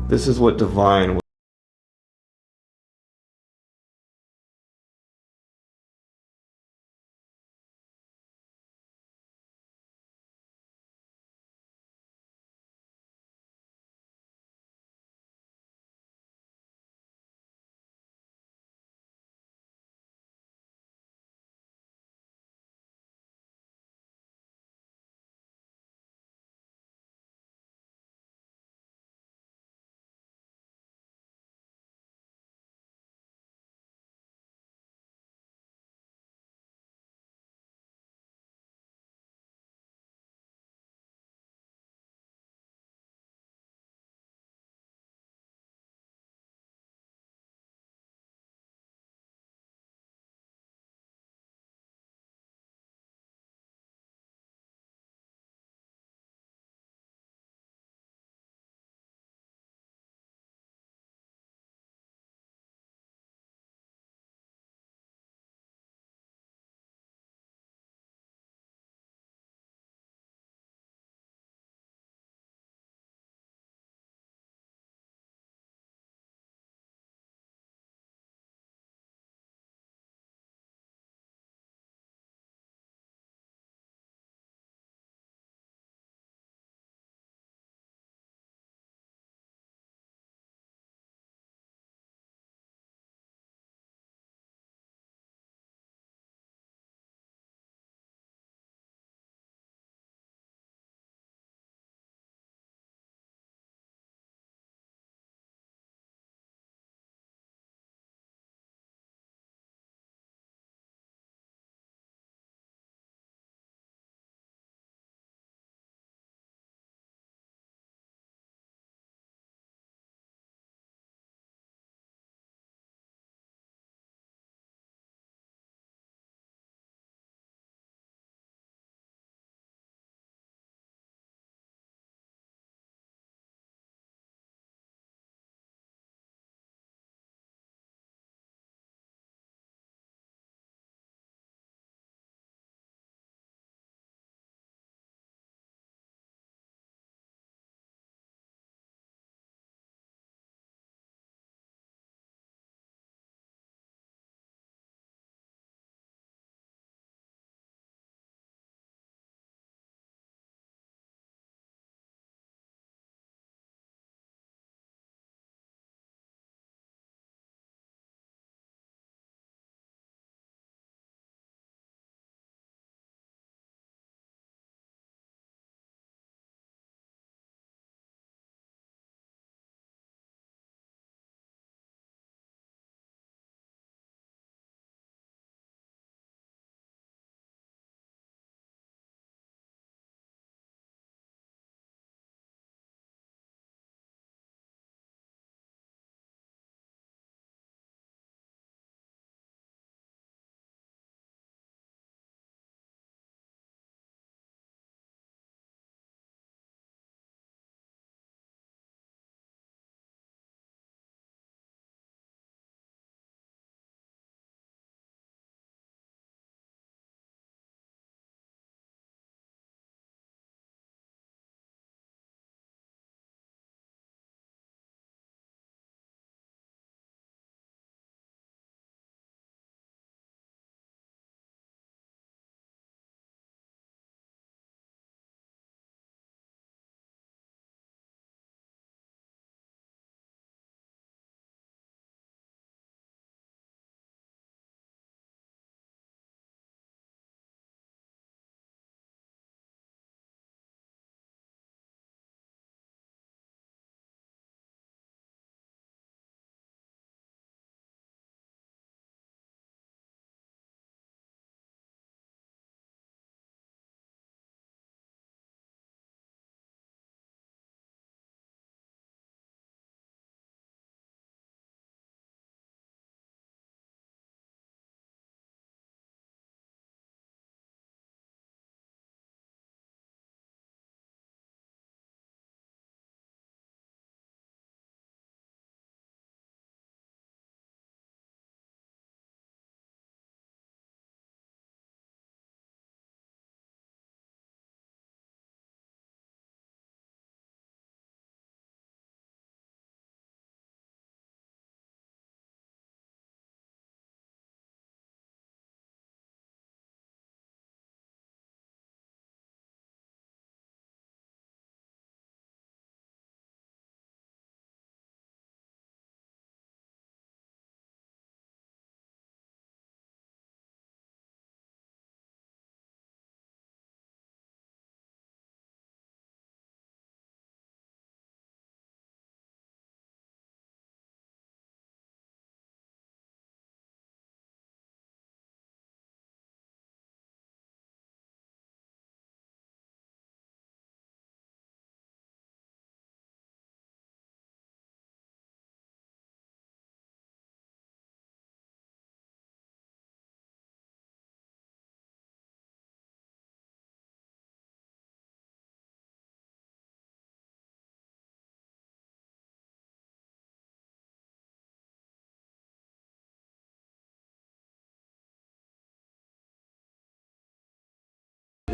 This is what divine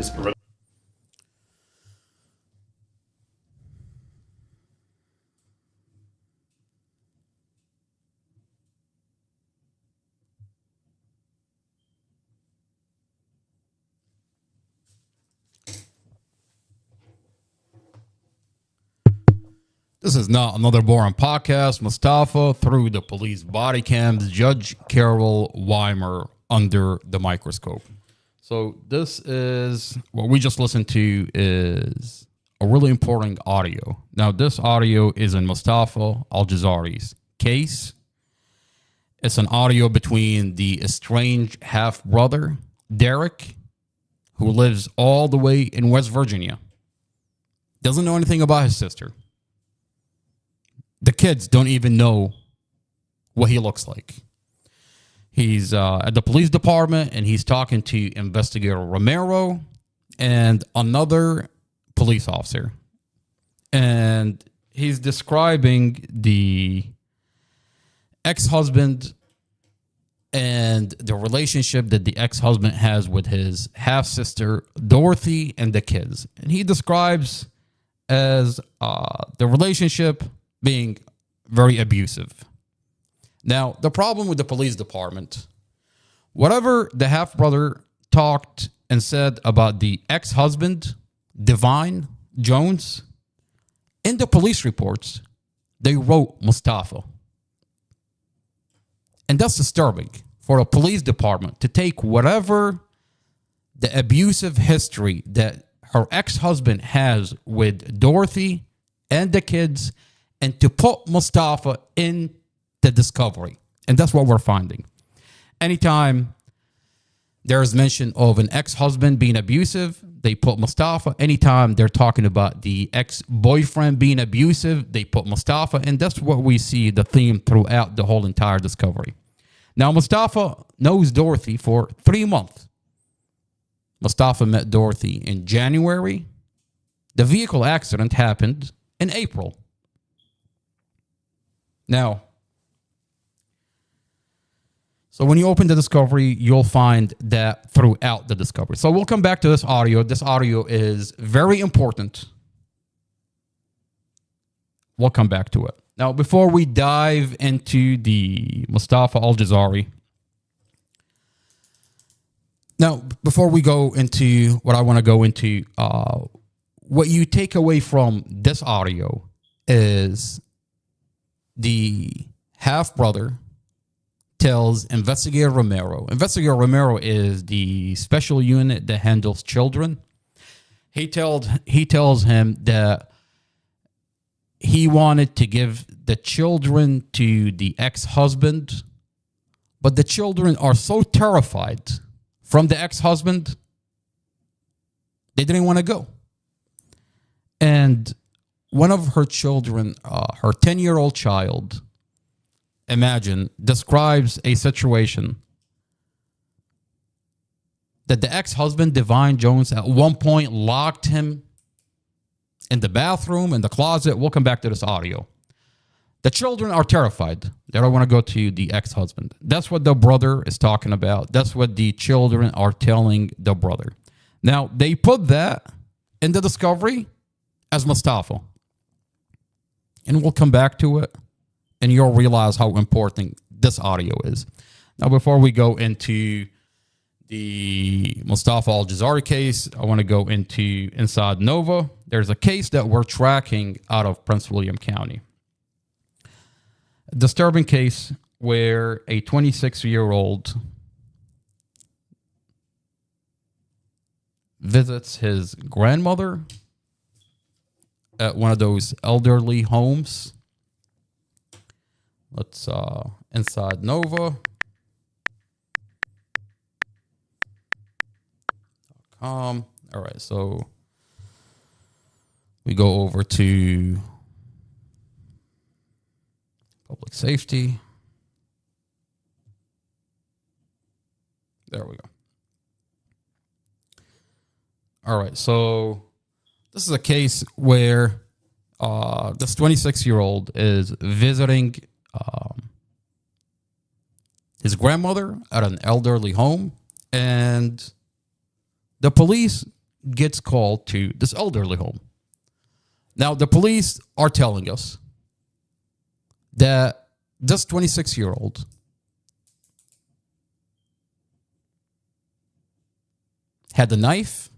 is This is not another boring podcast. Mustafa through the police body cams. Judge Carol Weimer under the microscope. So this is what we just listened to is a really important audio. Now this audio is in Mustafa Al-Jazari's case. It's an audio between the estranged half brother Derek, who lives all the way in West Virginia. Doesn't know anything about his sister. The kids don't even know what he looks like. He's at the police department and he's talking to Investigator Romero and another police officer. And he's describing the ex-husband and the relationship that the ex-husband has with his half-sister Dorothy and the kids. And he describes as the relationship being very abusive. Now, the problem with the police department, whatever the half-brother talked and said about the ex-husband, Divine Jones, in the police reports, they wrote Mustafa. And that's disturbing for a police department to take whatever the abusive history that her ex-husband has with Dorothy and the kids and to put Mustafa in the discovery. And that's what we're finding. Anytime there is mention of an ex-husband being abusive, they put Mustafa. Anytime they're talking about the ex-boyfriend being abusive, they put Mustafa. And that's what we see the theme throughout the whole entire discovery. Now, Mustafa knows Dorothy for 3 months. Mustafa met Dorothy in January. The vehicle accident happened in April. Now, so when you open the discovery, you'll find that throughout the discovery. So we'll come back to this audio. This audio is very important. We'll come back to it. Now, before we dive into the Mustafa Al-Jazari, now, before we go into what I want to go into, what you take away from this audio is the half-brother tells Investigator Romero. Investigator Romero is the special unit that handles children. He tells him that he wanted to give the children to the ex-husband, but the children are so terrified from the ex-husband, they didn't want to go. And one of her children, her 10-year-old child, imagine, describes a situation that the ex-husband, Divine Jones, at one point locked him in the bathroom, in the closet. We'll come back to this audio. The children are terrified. They don't want to go to the ex-husband. That's what the brother is talking about. That's what the children are telling the brother. Now, they put that in the discovery as Mustafa. And we'll come back to it, and you'll realize how important this audio is. Now, before we go into the Mustafa Al-Jazari case, I want to go into Inside Nova. There's a case that we're tracking out of Prince William County. A disturbing case where a 26-year-old visits his grandmother at one of those elderly homes. Let's Inside Nova. All right, so we go over to public safety. There we go. All right, so this is a case where this 26-year-old is visiting his grandmother at an elderly home, and the police gets called to this elderly home. Now, the police are telling us that this 26-year-old had the knife,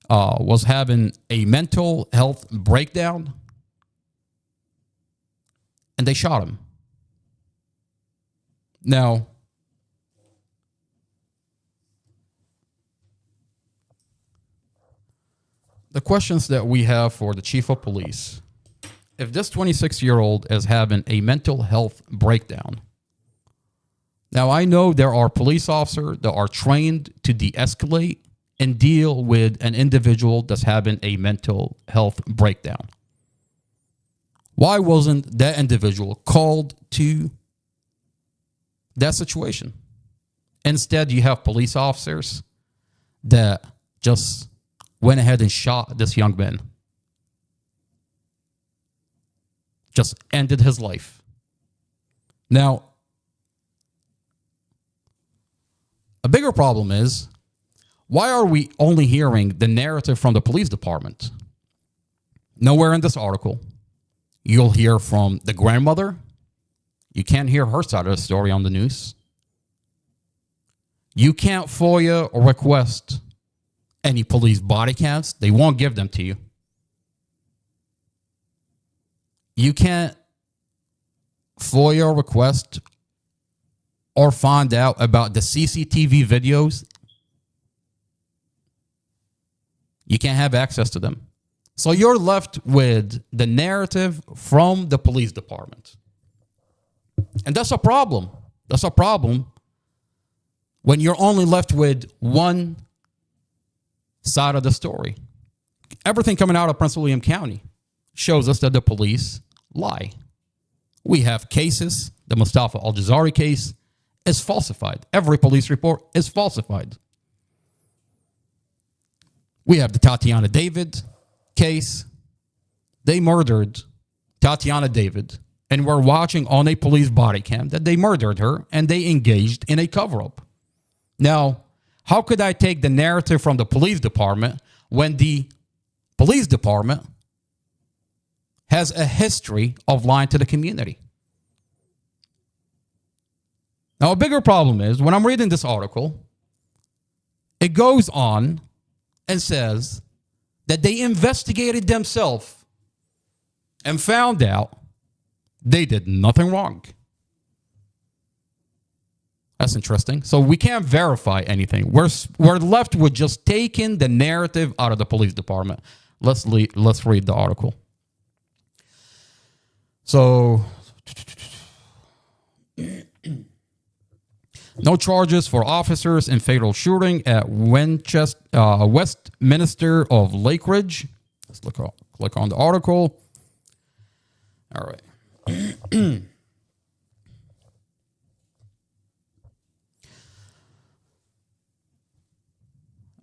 was having a mental health breakdown, and they shot him. Now, the questions that we have for the chief of police: if this 26-year-old is having a mental health breakdown, now I know there are police officers that are trained to de-escalate and deal with an individual that's having a mental health breakdown. Why wasn't that individual called to that situation? Instead, you have police officers that just went ahead and shot this young man. Just ended his life. Now, a bigger problem is, why are we only hearing the narrative from the police department? Nowhere in this article you'll hear from the grandmother. You can't hear her side of the story on the news. You can't FOIA or request any police body cams. They won't give them to you. You can't FOIA or request or find out about the CCTV videos. You can't have access to them. So you're left with the narrative from the police department. And that's a problem. That's a problem when you're only left with one side of the story. Everything coming out of Prince William County shows us that the police lie. We have cases. The Mustafa Al-Jazari case is falsified. Every police report is falsified. We have the Tatiana David case. They murdered Tatiana David, and we're watching on a police body cam that they murdered her and they engaged in a cover-up. Now, how could I take the narrative from the police department when the police department has a history of lying to the community? Now, a bigger problem is, when I'm reading this article, it goes on and says that they investigated themselves and found out they did nothing wrong. That's interesting. So we can't verify anything. We're left with just taking the narrative out of the police department. Let's read the article. So, no charges for officers in fatal shooting at Westminster of Lakeridge. Let's click on the article. All right.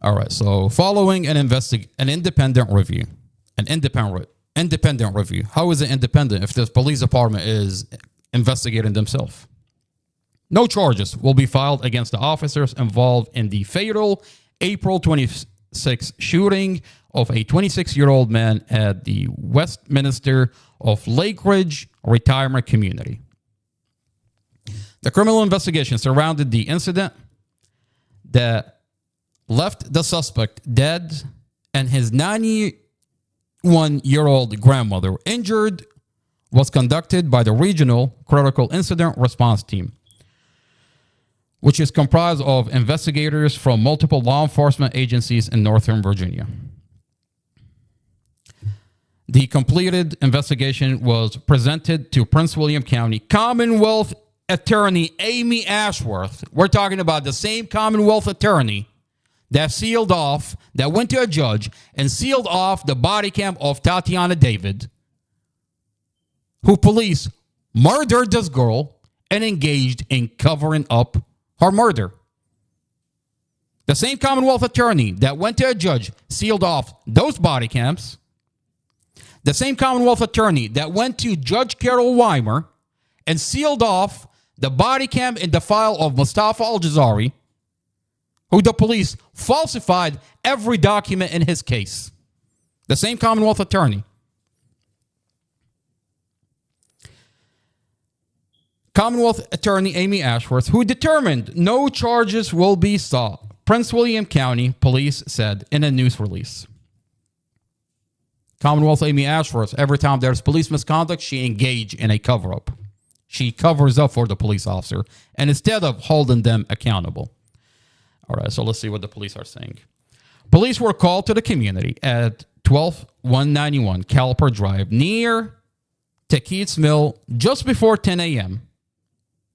All right. So, following an independent review, independent review. How is it independent if the police department is investigating themselves? No charges will be filed against the officers involved in the fatal April 26 shooting of a 26-year-old man at the Westminster of Lakeridge retirement community. The criminal investigation surrounded the incident that left the suspect dead and his 91-year-old grandmother injured was conducted by the Regional Critical Incident Response Team, which is comprised of investigators from multiple law enforcement agencies in Northern Virginia. The completed investigation was presented to Prince William County Commonwealth Attorney Amy Ashworth. We're talking about the same Commonwealth attorney that went to a judge and sealed off the body cam of Tatiana David, who police murdered this girl and engaged in covering up her murder. The same Commonwealth attorney that went to a judge, sealed off those body cams. The same Commonwealth attorney that went to Judge Carol Weimer and sealed off the body cam in the file of Mustafa Al-Jazari, who the police falsified every document in his case. The same Commonwealth attorney. Commonwealth attorney Amy Ashworth, who determined no charges will be sought, Prince William County Police said in a news release. Commonwealth Amy Ashworth, every time there's police misconduct, she engaged in a cover-up. She covers up for the police officer, and instead of holding them accountable. All right, so let's see what the police are saying. Police were called to the community at 12191 Caliper Drive near Taquit's Mill just before 10 a.m.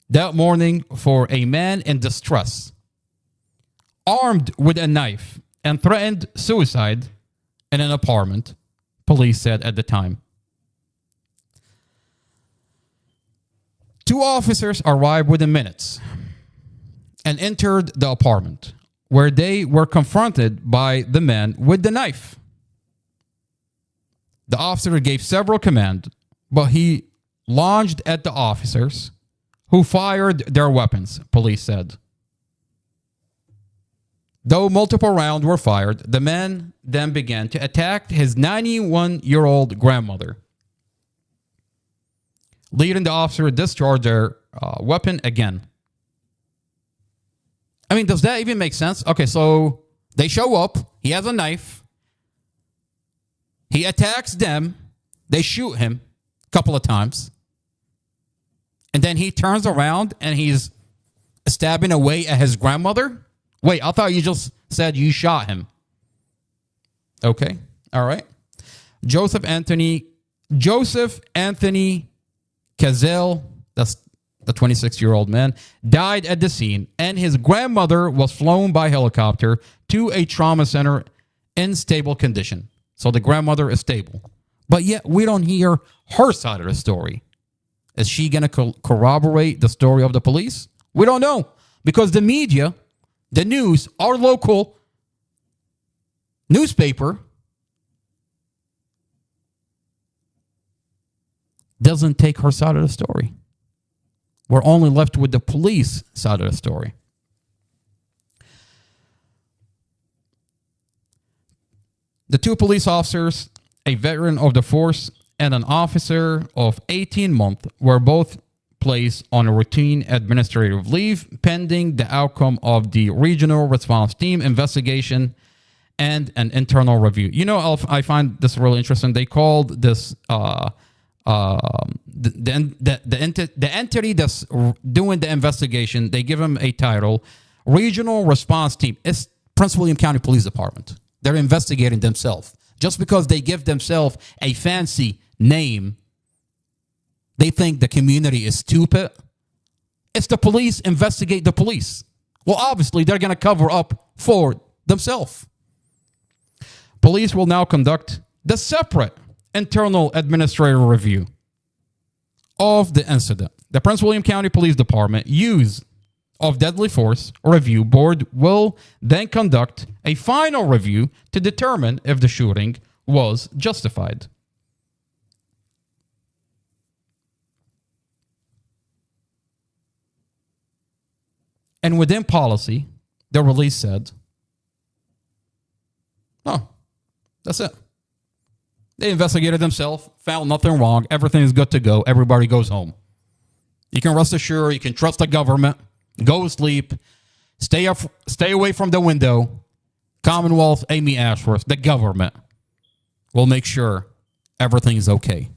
that morning for a man in distress, armed with a knife and threatened suicide in an apartment, police said at the time. 2 officers arrived within minutes and entered the apartment, where they were confronted by the man with the knife. The officer gave several commands, but he lunged at the officers, who fired their weapons, police said. Though multiple rounds were fired, the man then began to attack his 91-year-old grandmother, leading the officer to discharge their weapon again. I mean, does that even make sense? Okay, so they show up. He has a knife. He attacks them. They shoot him a couple of times. And then he turns around and he's stabbing away at his grandmother. Wait, I thought you just said you shot him. Okay, all right. Joseph Anthony Cazell, that's the 26-year-old man, died at the scene, and his grandmother was flown by helicopter to a trauma center in stable condition. So the grandmother is stable. But yet we don't hear her side of the story. Is she going to corroborate the story of the police? We don't know. Because the media, the news, our local newspaper doesn't take her side of the story. We're only left with the police side of the story. The 2 police officers, a veteran of the force and an officer of 18 months, were both placed on a routine administrative leave pending the outcome of the regional response team investigation and an internal review. You know, I find this really interesting. They called this the entity that's doing the investigation, they give them a title, Regional Response Team. It's Prince William County Police Department. They're investigating themselves. Just because they give themselves a fancy name, they think the community is stupid. It's the police, investigate the police. Well, obviously, they're going to cover up for themselves. Police will now conduct the separate internal administrative review of the incident. The Prince William County Police Department use of deadly force review board will then conduct a final review to determine if the shooting was justified. And within policy, the release said, oh, that's it. They investigated themselves, found nothing wrong, everything is good to go, everybody goes home. You can rest assured, you can trust the government, go to sleep, stay away from the window. Commonwealth, Amy Ashworth, the government will make sure everything is okay.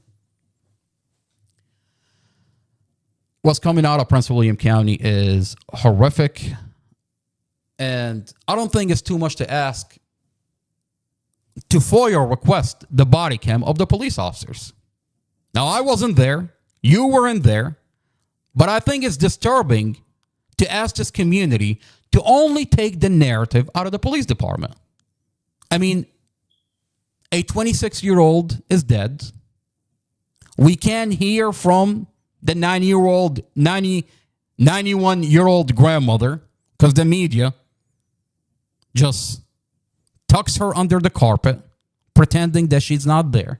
What's coming out of Prince William County is horrific, and I don't think it's too much to ask to FOIA request the body cam of the police officers. Now, I wasn't there. You weren't there. But I think it's disturbing to ask this community to only take the narrative out of the police department. I mean, a 26-year-old is dead. We can hear from the 91-year-old grandmother because the media just tucks her under the carpet, pretending that she's not there.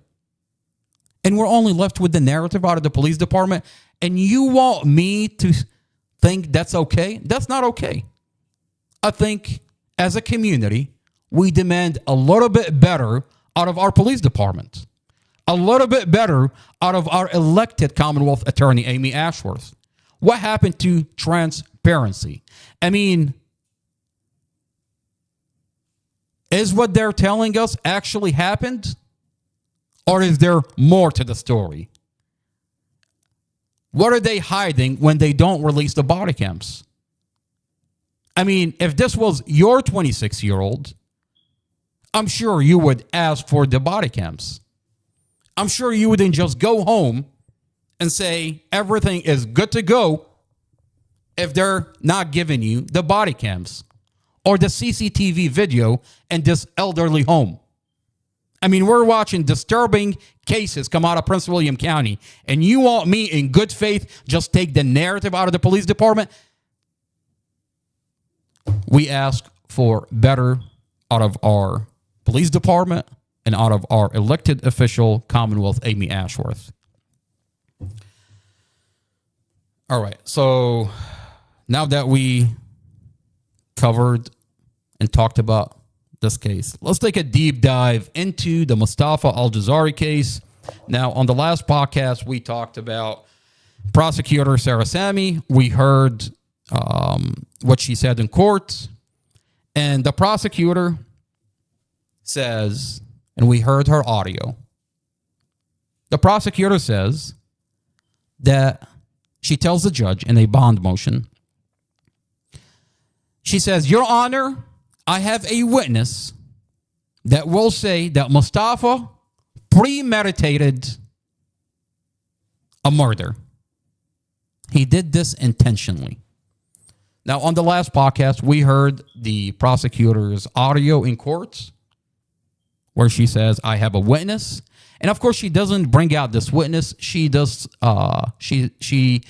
And we're only left with the narrative out of the police department. And you want me to think that's okay? That's not okay. I think as a community, we demand a little bit better out of our police department, a little bit better out of our elected Commonwealth Attorney, Amy Ashworth. What happened to transparency? I mean, is what they're telling us actually happened? Or is there more to the story? What are they hiding when they don't release the body cams? I mean, if this was your 26-year-old, I'm sure you would ask for the body cams. I'm sure you wouldn't just go home and say everything is good to go if they're not giving you the body cams or the CCTV video in this elderly home. I mean, we're watching disturbing cases come out of Prince William County, and you want me in good faith just take the narrative out of the police department? We ask for better out of our police department and out of our elected official, Commonwealth Amy Ashworth. All right, so now that we covered and talked about this case, let's take a deep dive into the Mustafa Al-Jazari case. Now, on the last podcast, we talked about prosecutor Sarah Sami. We heard what she said in court, and the prosecutor says, and we heard her audio, the prosecutor says that she tells the judge in a bond motion, she says, Your Honor, I have a witness that will say that Mustafa premeditated a murder. He did this intentionally. Now, on the last podcast, we heard the prosecutor's audio in court where she says, I have a witness. And of course, she doesn't bring out this witness. She does, she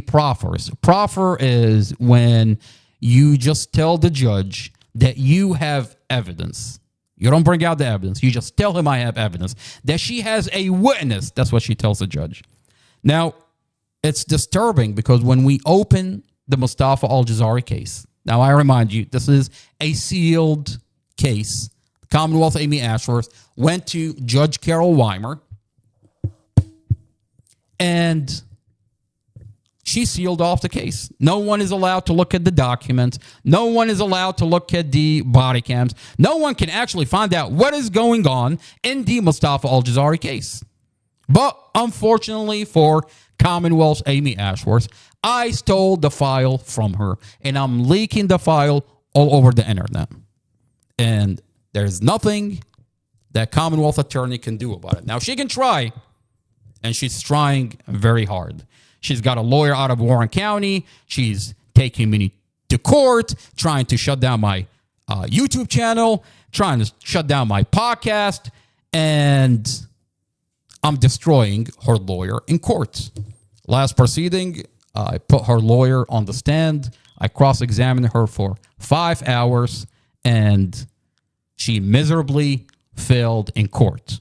proffers. Proffer is when you just tell the judge that you have evidence. You don't bring out the evidence. You just tell him I have evidence. That she has a witness. That's what she tells the judge. Now, it's disturbing because when we open the Mustafa Al-Jazari case, now I remind you, this is a sealed case. Commonwealth Amy Ashworth went to Judge Carol Weimer and she sealed off the case. No one is allowed to look at the documents. No one is allowed to look at the body cams. No one can actually find out what is going on in the Mustafa Al-Jazari case. But unfortunately for Commonwealth's Amy Ashworth, I stole the file from her and I'm leaking the file all over the internet. And there's nothing that Commonwealth attorney can do about it. Now, she can try, and she's trying very hard. She's got a lawyer out of Warren County. She's taking me to court, trying to shut down my YouTube channel, trying to shut down my podcast, and I'm destroying her lawyer in court. Last proceeding, I put her lawyer on the stand. I cross-examined her for 5 hours, and she miserably failed in court.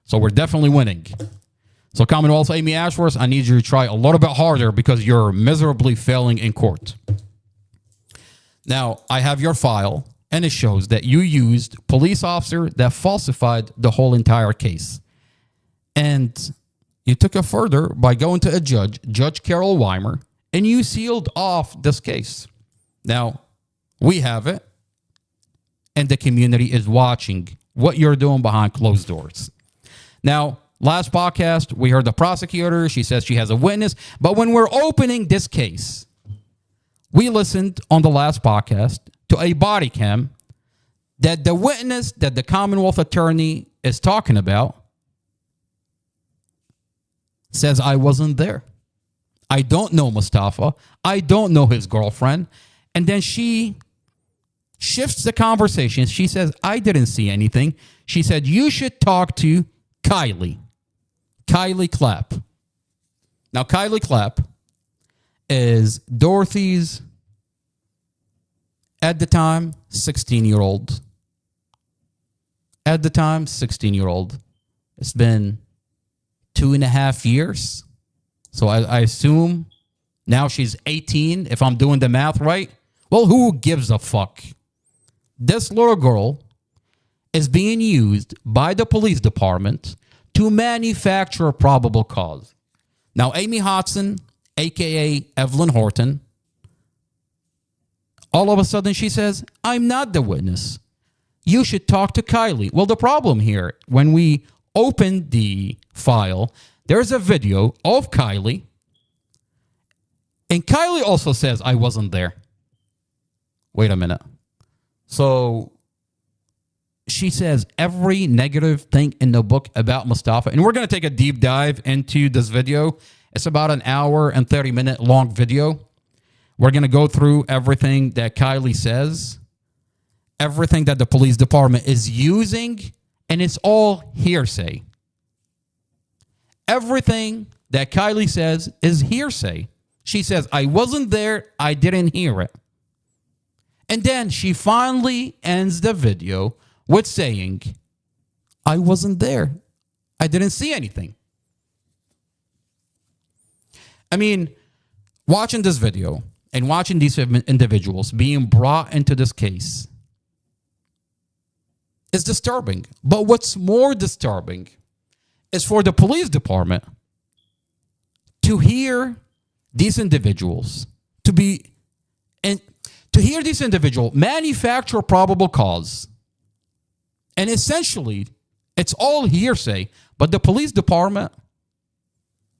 So we're definitely winning. So Commonwealth Amy Ashworth, I need you to try a little bit harder because you're miserably failing in court. Now, I have your file, and it shows that you used police officer that falsified the whole entire case. And you took it further by going to a judge, Judge Carol Weimer, and you sealed off this case. Now, we have it, and the community is watching what you're doing behind closed doors. Now, last podcast, we heard the prosecutor. She says she has a witness. But when we're opening this case, we listened on the last podcast to a body cam that the witness that the Commonwealth attorney is talking about says, I wasn't there. I don't know Mustafa. I don't know his girlfriend. And then she shifts the conversation. She says, I didn't see anything. She said, you should talk to Kylie Clapp. Now, Kylie Clapp is Dorothy's, at the time, 16-year-old. At the time, 16-year-old. It's been 2.5 years. So I assume now she's 18, if I'm doing the math right. Well, who gives a fuck? this little girl is being used by the police department to manufacture a probable cause. Now, Amy Hodson, a.k.a. Evelyn Horton, all of a sudden she says, I'm not the witness. You should talk to Kylie. Well, the problem here, when we open the file, there's a video of Kylie. And Kylie also says, I wasn't there. Wait a minute. So she says every negative thing in the book about Mustafa. And we're going to take a deep dive into this video. It's about an hour and 30-minute long video. We're going to go through everything that Kylie says, everything that the police department is using, and it's all hearsay. Everything that Kylie says is hearsay. She says, I wasn't there, I didn't hear it. And then she finally ends the video with saying, I wasn't there. I didn't see anything. I mean, watching this video and watching these individuals being brought into this case is disturbing. But what's more disturbing is for the police department to hear these individuals manufacture a probable cause. And essentially, it's all hearsay, but the police department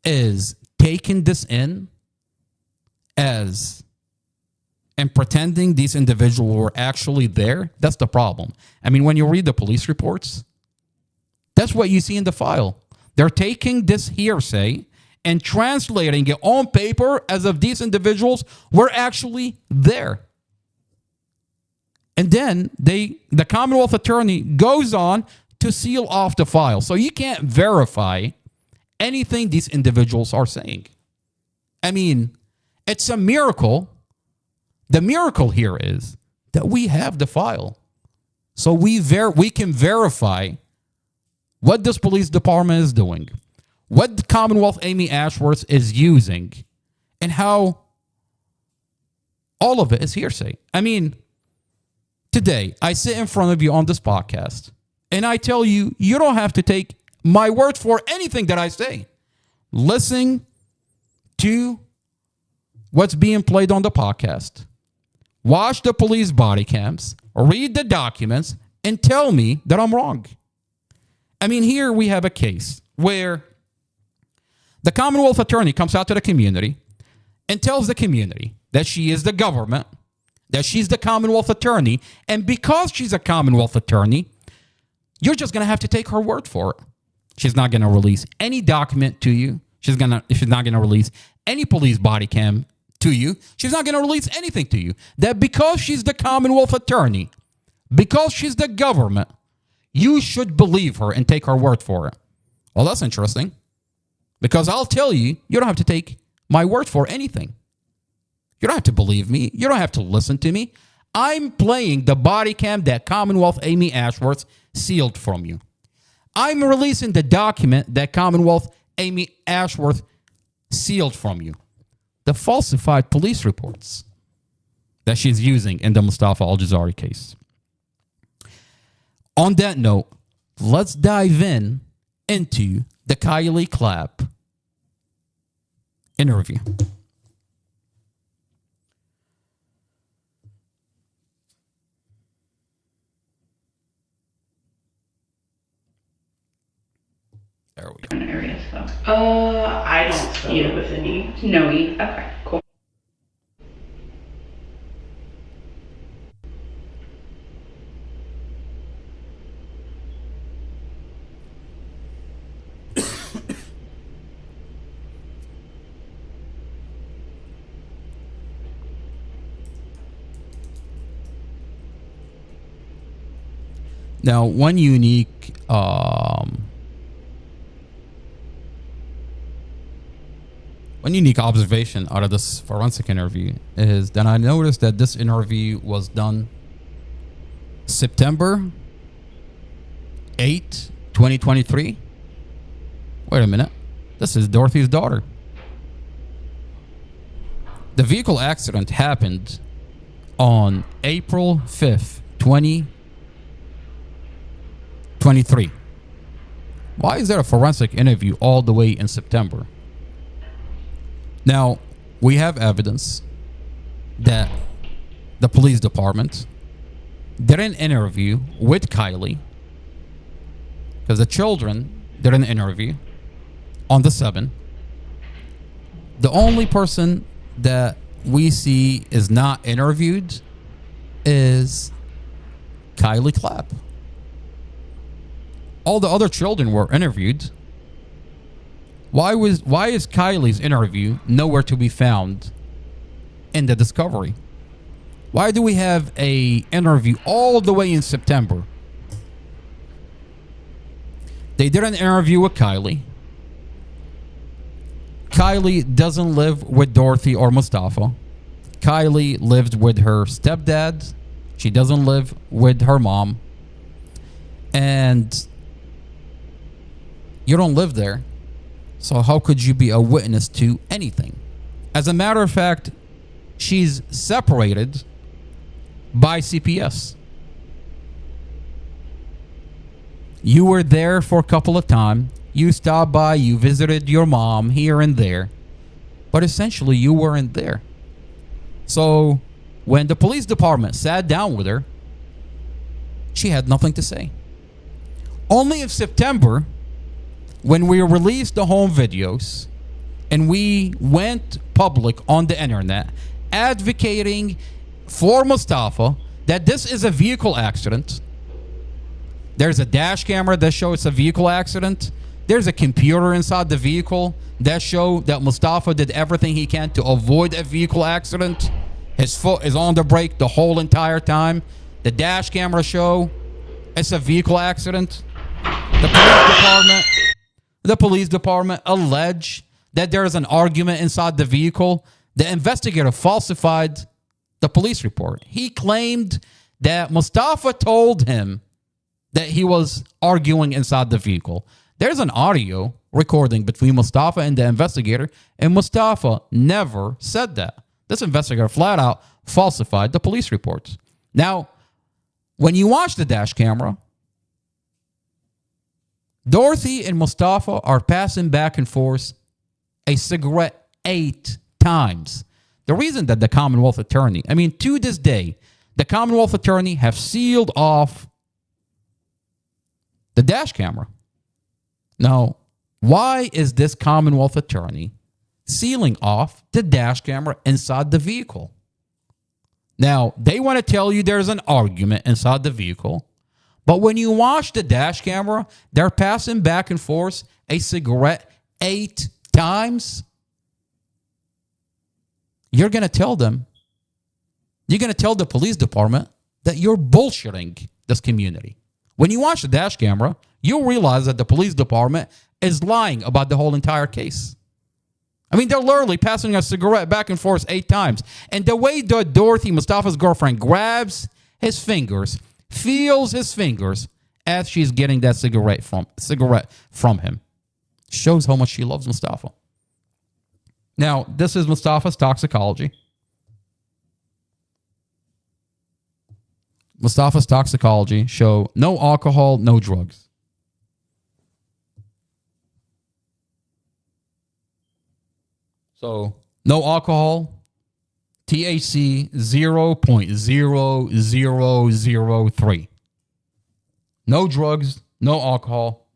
is taking this in as and pretending these individuals were actually there. That's the problem. I mean, when you read the police reports, that's what you see in the file. They're taking this hearsay and translating it on paper as if these individuals were actually there. And then the Commonwealth attorney goes on to seal off the file. So you can't verify anything these individuals are saying. I mean, it's a miracle. The miracle here is that we have the file. So we can verify what this police department is doing, what the Commonwealth Amy Ashworth is using, and how all of it is hearsay. I mean, today, I sit in front of you on this podcast, and I tell you, you don't have to take my word for anything that I say. Listen to what's being played on the podcast. Watch the police body cams, read the documents, and tell me that I'm wrong. I mean, here we have a case where the Commonwealth attorney comes out to the community and tells the community that she is the government, that she's the Commonwealth attorney, and because she's a Commonwealth attorney, you're just going to have to take her word for it. She's not going to release any document to you. She's not going to release any police body cam to you. She's not going to release anything to you. That because she's the Commonwealth attorney, because she's the government, you should believe her and take her word for it. Well, that's interesting. Because I'll tell you, you don't have to take my word for anything. You don't have to believe me. You don't have to listen to me. I'm playing the body cam that Commonwealth Amy Ashworth sealed from you. I'm releasing the document that Commonwealth Amy Ashworth sealed from you. The falsified police reports that she's using in the Mustafa Al-Jazari case. On that note, let's dive into the Kylie Clapp interview. There we go. Areas though. I don't see it with any. No, okay, cool. Now, one unique observation out of this forensic interview is that I noticed that this interview was done September 8, 2023. Wait a minute. This is Dorothy's daughter. The vehicle accident happened on April 5th, 2023. Why is there a forensic interview all the way in September? Now, we have evidence that the police department did an interview with Kylie, because the children did an interview on the 7th. The only person that we see is not interviewed is Kylie Clapp. All the other children were interviewed. Why is Kylie's interview nowhere to be found in the discovery? Why do we have a interview all the way in September? They did an interview with Kylie. Kylie doesn't live with Dorothy or Mustafa. Kylie lived with her stepdad. She doesn't live with her mom. And you don't live there. So how could you be a witness to anything? As a matter of fact, she's separated by CPS. You were there for a couple of times. You stopped by, you visited your mom here and there. But essentially, you weren't there. So when the police department sat down with her, she had nothing to say. Only in September, when we released the home videos and we went public on the internet advocating for Mustafa that this is a vehicle accident. There's a dash camera that shows it's a vehicle accident. There's a computer inside the vehicle that shows that Mustafa did everything he can to avoid a vehicle accident. His foot is on the brake the whole entire time. The dash camera show it's a vehicle accident. The police department allege that there is an argument inside the vehicle. The investigator falsified the police report. He claimed that Mustafa told him that he was arguing inside the vehicle. There's an audio recording between Mustafa and the investigator, and Mustafa never said that. This investigator flat out falsified the police reports. Now, when you watch the dash camera, Dorothy and Mustafa are passing back and forth a cigarette 8 times. The reason that the Commonwealth Attorney, to this day, the Commonwealth Attorney have sealed off the dash camera. Now, why is this Commonwealth Attorney sealing off the dash camera inside the vehicle? Now, they want to tell you there's an argument inside the vehicle, but when you watch the dash camera, they're passing back and forth a cigarette 8 times. You're going to tell the police department that you're bullshitting this community. When you watch the dash camera, you'll realize that the police department is lying about the whole entire case. They're literally passing a cigarette back and forth 8 times. And the way that Dorothy, Mustafa's girlfriend, grabs his fingers, feels his fingers as she's getting that cigarette from him, shows how much she loves Mustafa. Now, this is Mustafa's toxicology. Mustafa's toxicology show no alcohol, no drugs. So, no alcohol, THC 0.0003. No drugs, no alcohol.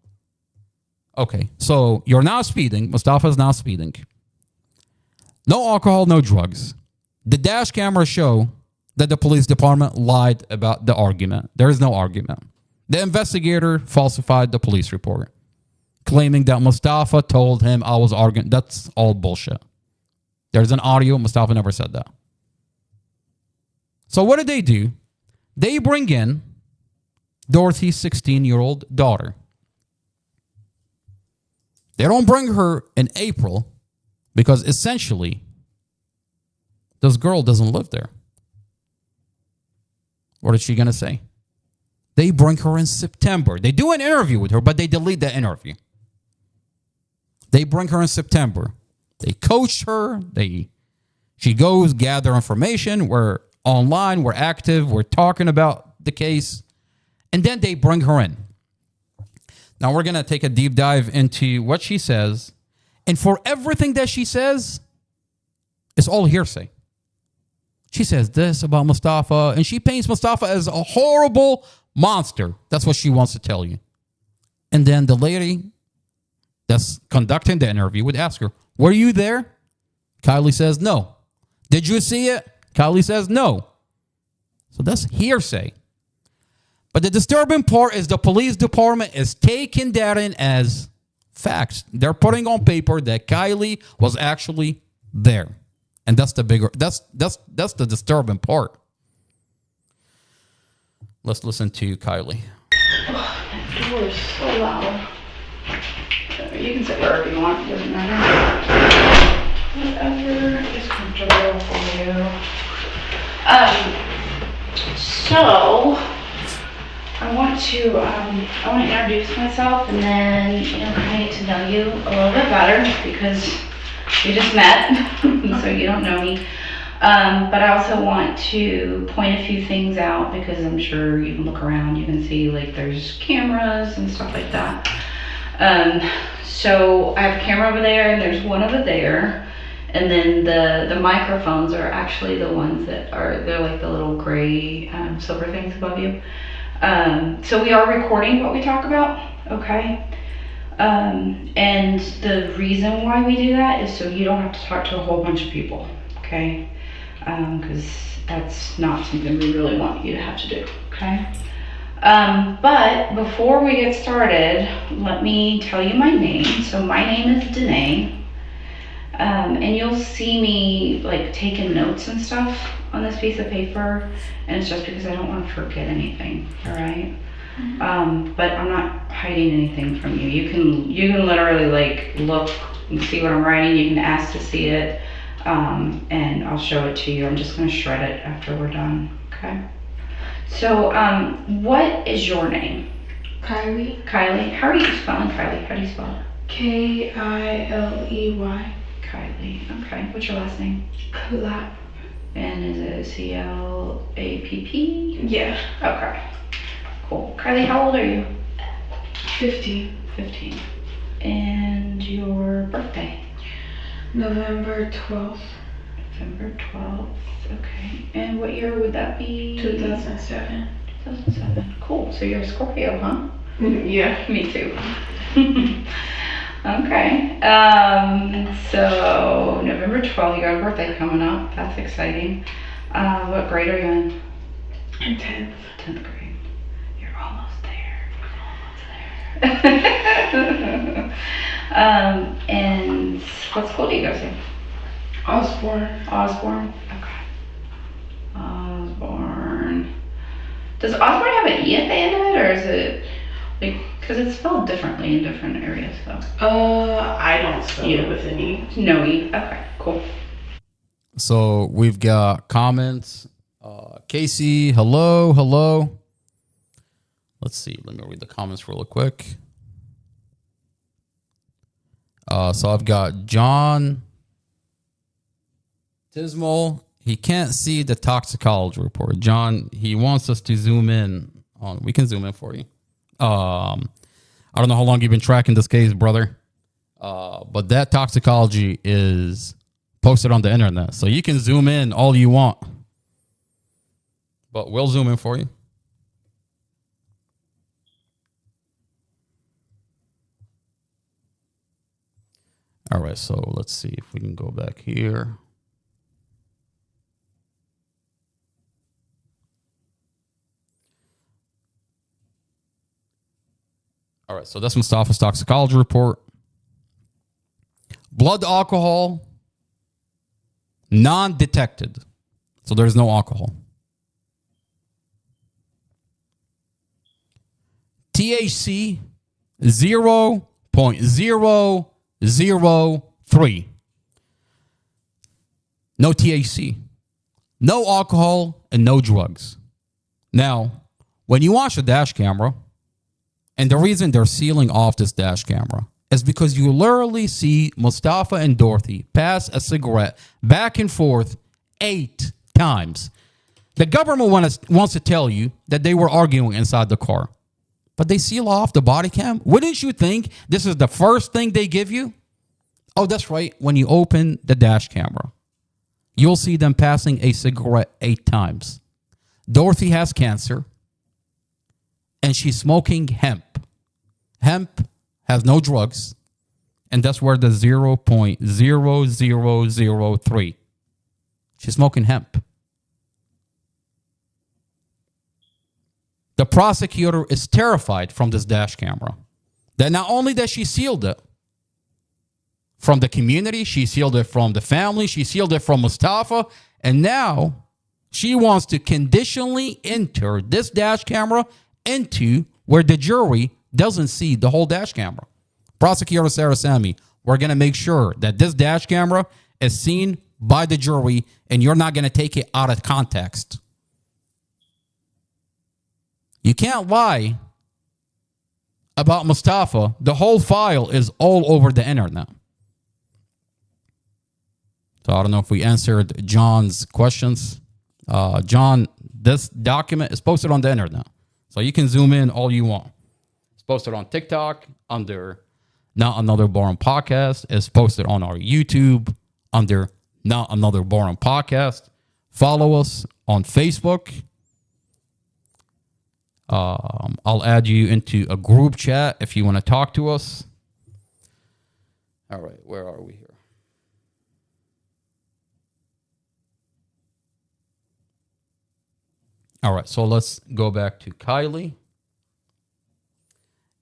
Okay, so you're now speeding. Mustafa's now speeding. No alcohol, no drugs. The dash cameras show that the police department lied about the argument. There is no argument. The investigator falsified the police report, claiming that Mustafa told him I was arguing. That's all bullshit. There's an audio. Mustafa never said that. So what did they do? They bring in Dorothy's 16-year-old daughter. They don't bring her in April because essentially this girl doesn't live there. What is she going to say? They bring her in September. They do an interview with her, but they delete the interview. They bring her in September. They coach her. She goes gather information. We're online. We're active. We're talking about the case, and then they bring her in. Now we're going to take a deep dive into what she says. And for everything that she says, it's all hearsay. She says this about Mustafa, and she paints Mustafa as a horrible monster. That's what she wants to tell you. And then the lady that's conducting the interview would ask her, were you there? Kylie says no. Did you see it? Kylie says no. So that's hearsay. But the disturbing part is the police department is taking that in as facts. They're putting on paper that Kylie was actually there. And that's the the disturbing part. Let's listen to Kylie. That door is so loud. You can sit wherever you want, it doesn't matter. Whatever is comfortable for you. So I want to introduce myself and then kind of get to know you a little bit better because we just met, so you don't know me. But I also want to point a few things out because I'm sure you can look around, you can see like there's cameras and stuff like that. So I have a camera over there and there's one over there. And then the microphones are actually the ones that they're like the little gray silver things above you. So we are recording what we talk about, okay? And the reason why we do that is so you don't have to talk to a whole bunch of people, okay? Because that's not something we really want you to have to do, okay? But before we get started, let me tell you my name. So my name is Danae. And you'll see me like taking notes and stuff on this piece of paper, and it's just because I don't want to forget anything, all right? But I'm not hiding anything from you. You can literally like look and see what I'm writing. You can ask to see it, and I'll show it to you. I'm just gonna shred it after we're done, okay? So, what is your name? Kylie. Kylie. How are you spelling Kylie? How do you spell it? Kiley. Kylie. Okay. What's your last name? Clapp. And is it Clapp? Yeah. Okay. Cool. Kylie, how old are you? 15. 15. And your birthday? November 12th. November 12th. Okay. And what year would that be? 2007. 2007. Cool. So you're a Scorpio, huh? Yeah. Me too. Okay. So November 12th, you got a birthday coming up. That's exciting. What grade are you in? In 10th. 10th grade. You're almost there. Almost there. And what school do you go to? Osborne. Osborne? Okay. Osborne. Does Osborne have an E at the end of it, or is it like, because it's spelled differently in different areas, though? I don't spell it with an E. No E. Okay, cool. So we've got comments. Casey, hello. Let's see. Let me read the comments real quick. So I've got John Tismol. He can't see the toxicology report. John, he wants us to zoom in on. We can zoom in for you. I don't know how long you've been tracking this case, brother. But that toxicology is posted on the internet. So you can zoom in all you want. But we'll zoom in for you. All right, so let's see if we can go back here. All right, so that's Mustafa's toxicology report. Blood alcohol, non-detected. So there's no alcohol. THC, 0.003. No THC. No alcohol and no drugs. Now, when you watch a dash camera, and the reason they're sealing off this dash camera is because you literally see Mustafa and Dorothy pass a cigarette back and forth 8 times. The government wants to tell you that they were arguing inside the car, but they seal off the body cam. Wouldn't you think this is the first thing they give you? Oh, that's right. When you open the dash camera, you'll see them passing a cigarette 8 times. Dorothy has cancer, and she's smoking hemp. Hemp has no drugs, and that's where the 0.0003. She's smoking hemp. The prosecutor is terrified from this dash camera. That not only that she sealed it from the community, she sealed it from the family, she sealed it from Mustafa, and now she wants to conditionally enter this dash camera into where the jury doesn't see the whole dash camera. Prosecutor Sarah Sammy, we're going to make sure that this dash camera is seen by the jury and you're not going to take it out of context. You can't lie about Mustafa. The whole file is all over the internet. So I don't know if we answered John's questions. John, this document is posted on the internet. So you can zoom in all you want. It's posted on TikTok under Not Another Boring Podcast. It's posted on our YouTube under Not Another Boring Podcast. Follow us on Facebook. I'll add you into a group chat if you want to talk to us. All right, where are we here? All right, so let's go back to Kylie.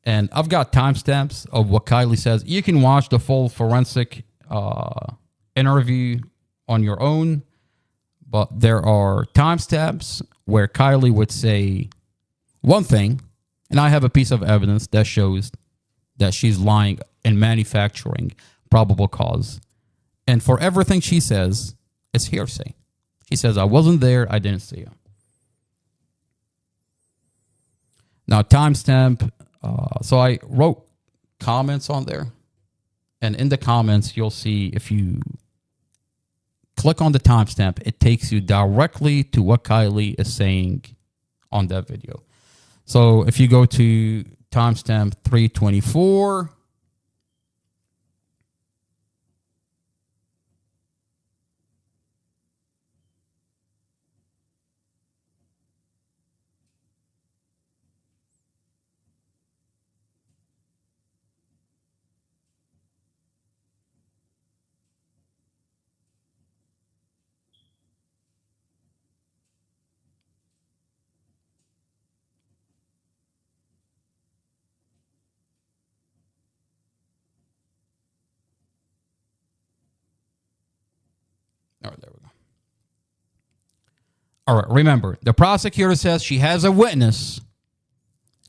And I've got timestamps of what Kylie says. You can watch the full forensic interview on your own, but there are timestamps where Kylie would say one thing, and I have a piece of evidence that shows that she's lying and manufacturing probable cause. And for everything she says, it's hearsay. She says, I wasn't there, I didn't see her. Now, timestamp, so I wrote comments on there. And in the comments, you'll see if you click on the timestamp, it takes you directly to what Kylie is saying on that video. So if you go to timestamp 324, all right, there we go. All right, remember, the prosecutor says she has a witness.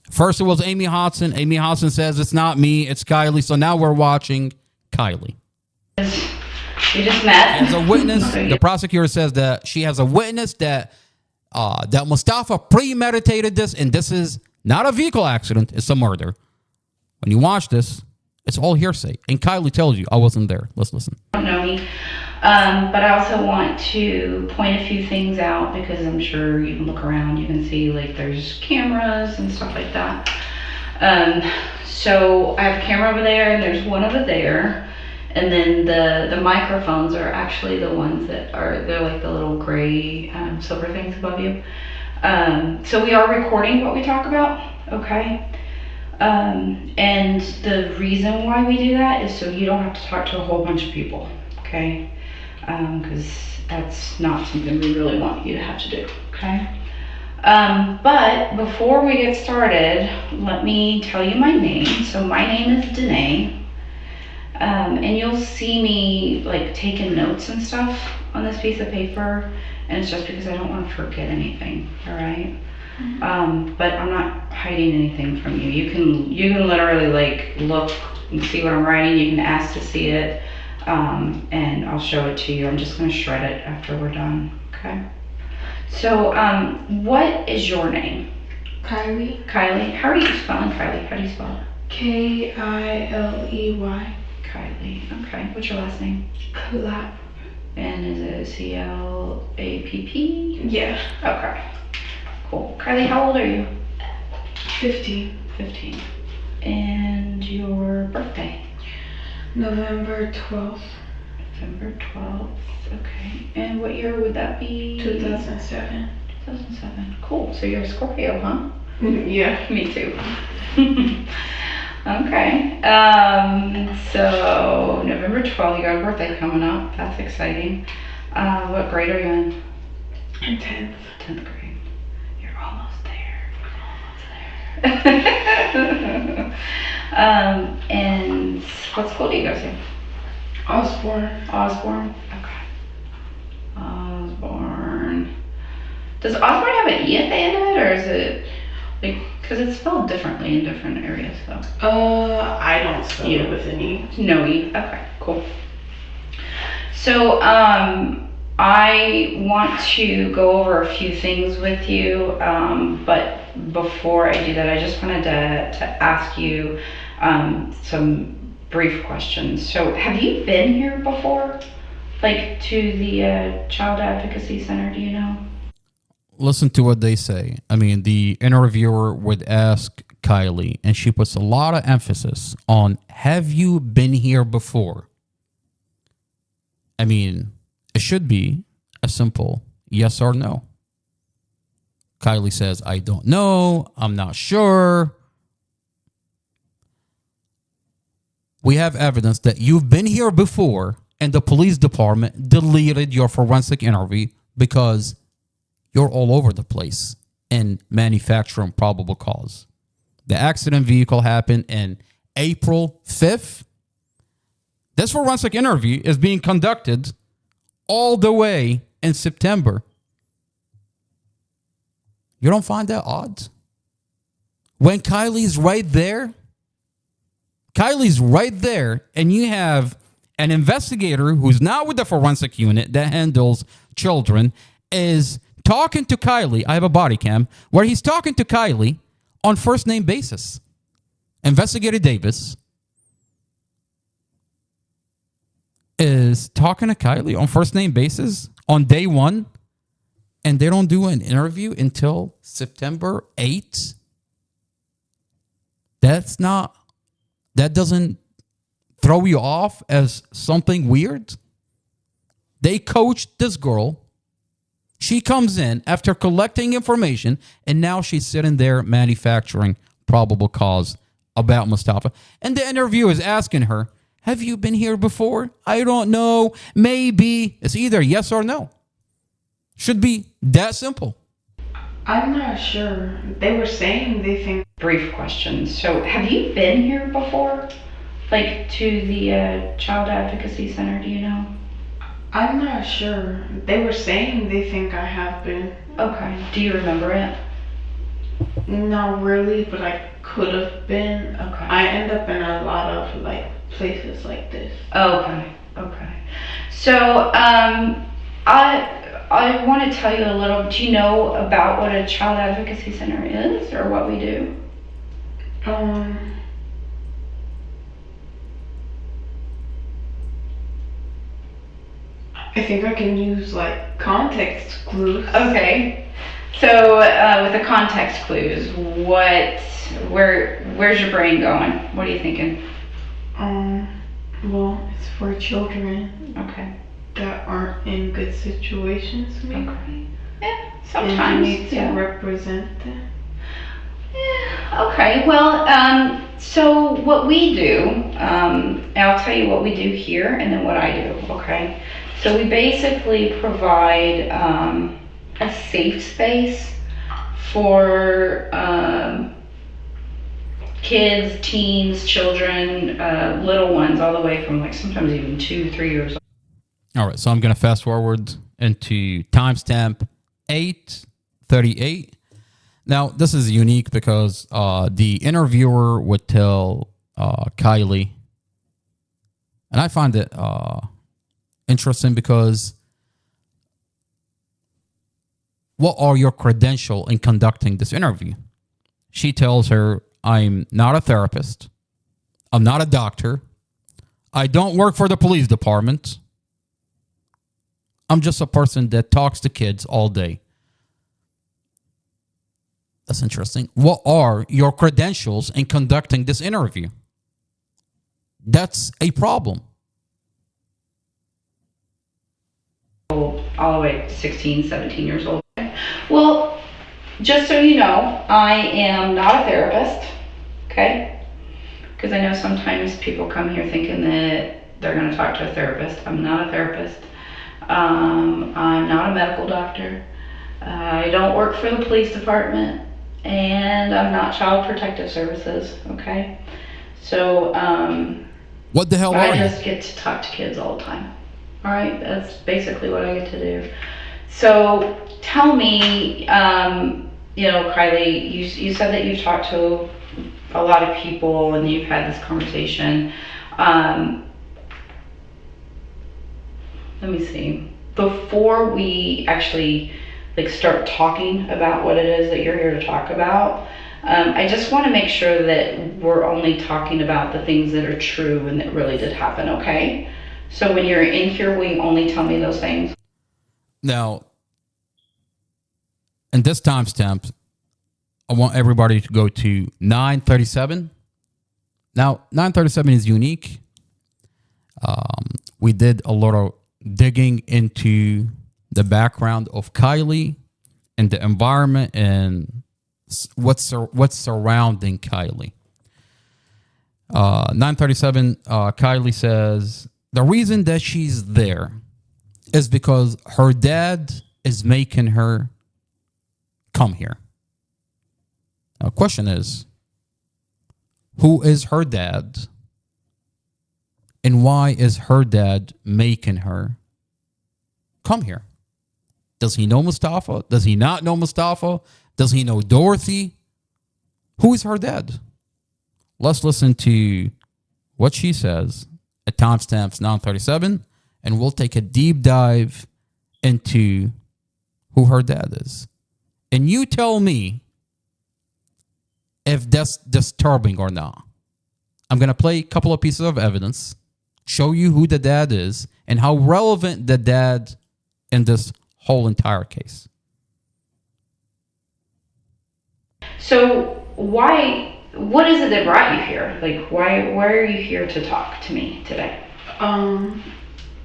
First, it was Amy Hodson. Amy Hodson says it's not me, it's Kylie. So now we're watching Kylie. You just met. As a witness, the prosecutor says that she has a witness that that Mustafa premeditated this, and this is not a vehicle accident, it's a murder. When you watch this, it's all hearsay. And Kylie tells you, I wasn't there. Let's listen. Don't know me. But I also want to point a few things out because I'm sure you can look around, you can see like there's cameras and stuff like that. So I have a camera over there and there's one over there. And then the microphones are actually the ones that they're like the little gray silver things above you. So we are recording what we talk about, okay? And the reason why we do that is so you don't have to talk to a whole bunch of people, okay? Because that's not something we really want you to have to do, okay? But before we get started, let me tell you my name. So my name is Danae, and you'll see me like taking notes and stuff on this piece of paper, and it's just because I don't want to forget anything, all right? But I'm not hiding anything from you. You can literally like look and see what I'm writing. You can ask to see it. And I'll show it to you. I'm just going to shred it after we're done, okay? So, what is your name? Kylie. Kylie. How are you spelling Kylie? How do you spell it? Kiley. Kylie. Okay. What's your last name? And is it CLAPP? Yeah. Okay. Cool. Kylie, how old are you? 15. 15. And your birthday? November 12th, November 12th. Okay. And what year would that be? 2007. 2007. Cool. So you're a Scorpio, huh? Yeah. Me too. Okay. So November 12th, you got a birthday coming up. That's exciting. What grade are you in? In 10th. 10th grade. You're almost there. Almost there. And what school do you go to? Osborne. Osborne? Okay. Osborne. Does Osborne have an E at the end of it, or is it like, because it's spelled differently in different areas, though? I don't spell it with an E. No E. Okay, cool. So, I want to go over a few things with you, but before I do that, I just wanted to ask you some brief questions. So, have you been here before? Like, to the Child Advocacy Center, do you know? Listen to what they say. I mean, the interviewer would ask Kylie, and she puts a lot of emphasis on, have you been here before? I mean, it should be a simple yes or no. Kylie says, I don't know. I'm not sure. We have evidence that you've been here before, and the police department deleted your forensic interview because you're all over the place in manufacturing probable cause. The accident vehicle happened in April 5th. This forensic interview is being conducted all the way in September. You don't find that odd? When Kylie's right there, and you have an investigator who's not with the forensic unit that handles children is talking to Kylie. I have a body cam where he's talking to Kylie on first name basis. Investigator Davis is talking to Kylie on first name basis on day one, and they don't do an interview until September 8th. That doesn't throw you off as something weird? They coached this girl. She comes in after collecting information, and now she's sitting there manufacturing probable cause about Mustafa. And the interviewer is asking her, have you been here before? I don't know. Maybe. It's either yes or no. Should be that simple. I'm not sure. They were saying they think. Brief questions. So, have you been here before? Like, to the Child Advocacy Center, do you know? I'm not sure. They were saying they think I have been. Okay. Do you remember it? Not really, but I could have been. Okay. I end up in a lot of like places like this. Okay. So, I want to tell you a little. Do you know about what a Child Advocacy Center is, or what we do? I think I can use like context clues. Okay. So, with the context clues, where's your brain going? What are you thinking? Well, it's for children Okay. that aren't in good situations, maybe. Okay. Yeah, And sometimes. you need to represent them. Yeah, okay. Well, so what we do, and I'll tell you what we do here and then what I do, okay? So we basically provide a safe space for kids, teens, children, little ones, all the way from like sometimes even 2, 3 years old. All right, so I'm going to fast forward into timestamp 8:38. Now, this is unique because the interviewer would tell Kylie, and I find it interesting because what are your credentials in conducting this interview? She tells her, I'm not a therapist. I'm not a doctor. I don't work for the police department. I'm just a person that talks to kids all day. That's interesting. What are your credentials in conducting this interview? That's a problem. All the way to 16, 17 years old. Well, just so you know, I am not a therapist, okay? Because I know sometimes people come here thinking that they're going to talk to a therapist. I'm not a therapist. I'm not a medical doctor. I don't work for the police department, and I'm not Child Protective Services, okay? So, What the hell are I you? just get to talk to kids all the time. All right, that's basically what I get to do. So tell me, Kylie, you said that you've talked to a lot of people and you've had this conversation. Let me see. Before we actually start talking about what it is that you're here to talk about, I just want to make sure that we're only talking about the things that are true and that really did happen, okay? So when you're in here, will you only tell me those things? Now, in this timestamp, I want everybody to go to 9:37. Now, 9:37 is unique. We did a lot of digging into the background of Kylie and the environment and what's surrounding Kylie. 9:37, Kylie says the reason that she's there is because her dad is making her come here. Now, question is, who is her dad? And why is her dad making her come here? Does he know Mustafa? Does he not know Mustafa? Does he know Dorothy? Who is her dad? Let's listen to what she says at timestamps 9:37, and we'll take a deep dive into who her dad is. And you tell me if that's disturbing or not. I'm going to play a couple of pieces of evidence, show you who the dad is, and how relevant the dad in this whole entire case. So what is it that brought you here? Why are you here to talk to me today?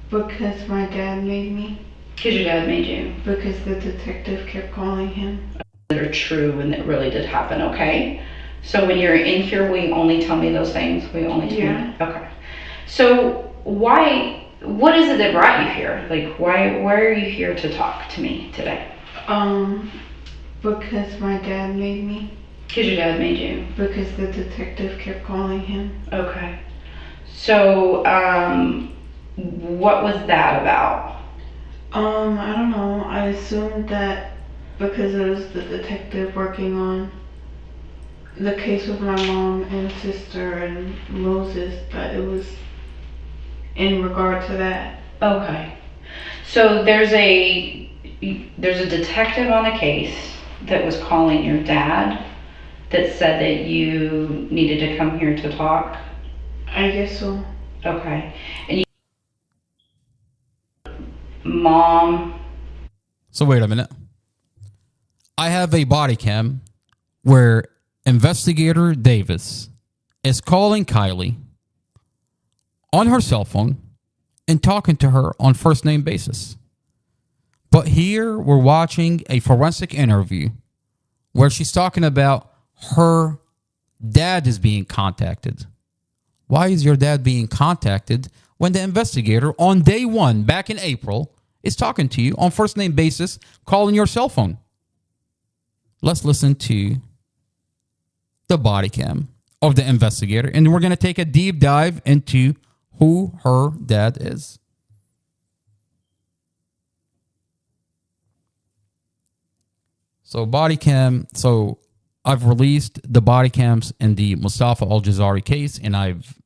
Because my dad made me. Because your dad made you. Because the detective kept calling him. That are true and that really did happen, okay? So when you're in here, will you only tell me those things? Will you only tell me? Okay. So what is it that brought you here? Why are you here to talk to me today? Because my dad made me. Because your dad made you. Because the detective kept calling him. Okay. So, what was that about? I don't know. I assumed that because it was the detective working on the case with my mom and sister and Moses, that it was in regard to that. Okay. So there's a detective on the case that was calling your dad that said that you needed to come here to talk? I guess so. Okay. And mom. So wait a minute. I have a body cam where investigator Davis is calling Kylie on her cell phone and talking to her on first name basis. But here we're watching a forensic interview where she's talking about her dad is being contacted. Why is your dad being contacted when the investigator on day one, back in April, is talking to you on first name basis, calling your cell phone? Let's listen to the body cam of the investigator, and we're going to take a deep dive into who her dad is. So body cam, so I've released the body cams in the Mustafa Al-Jazari case, and I've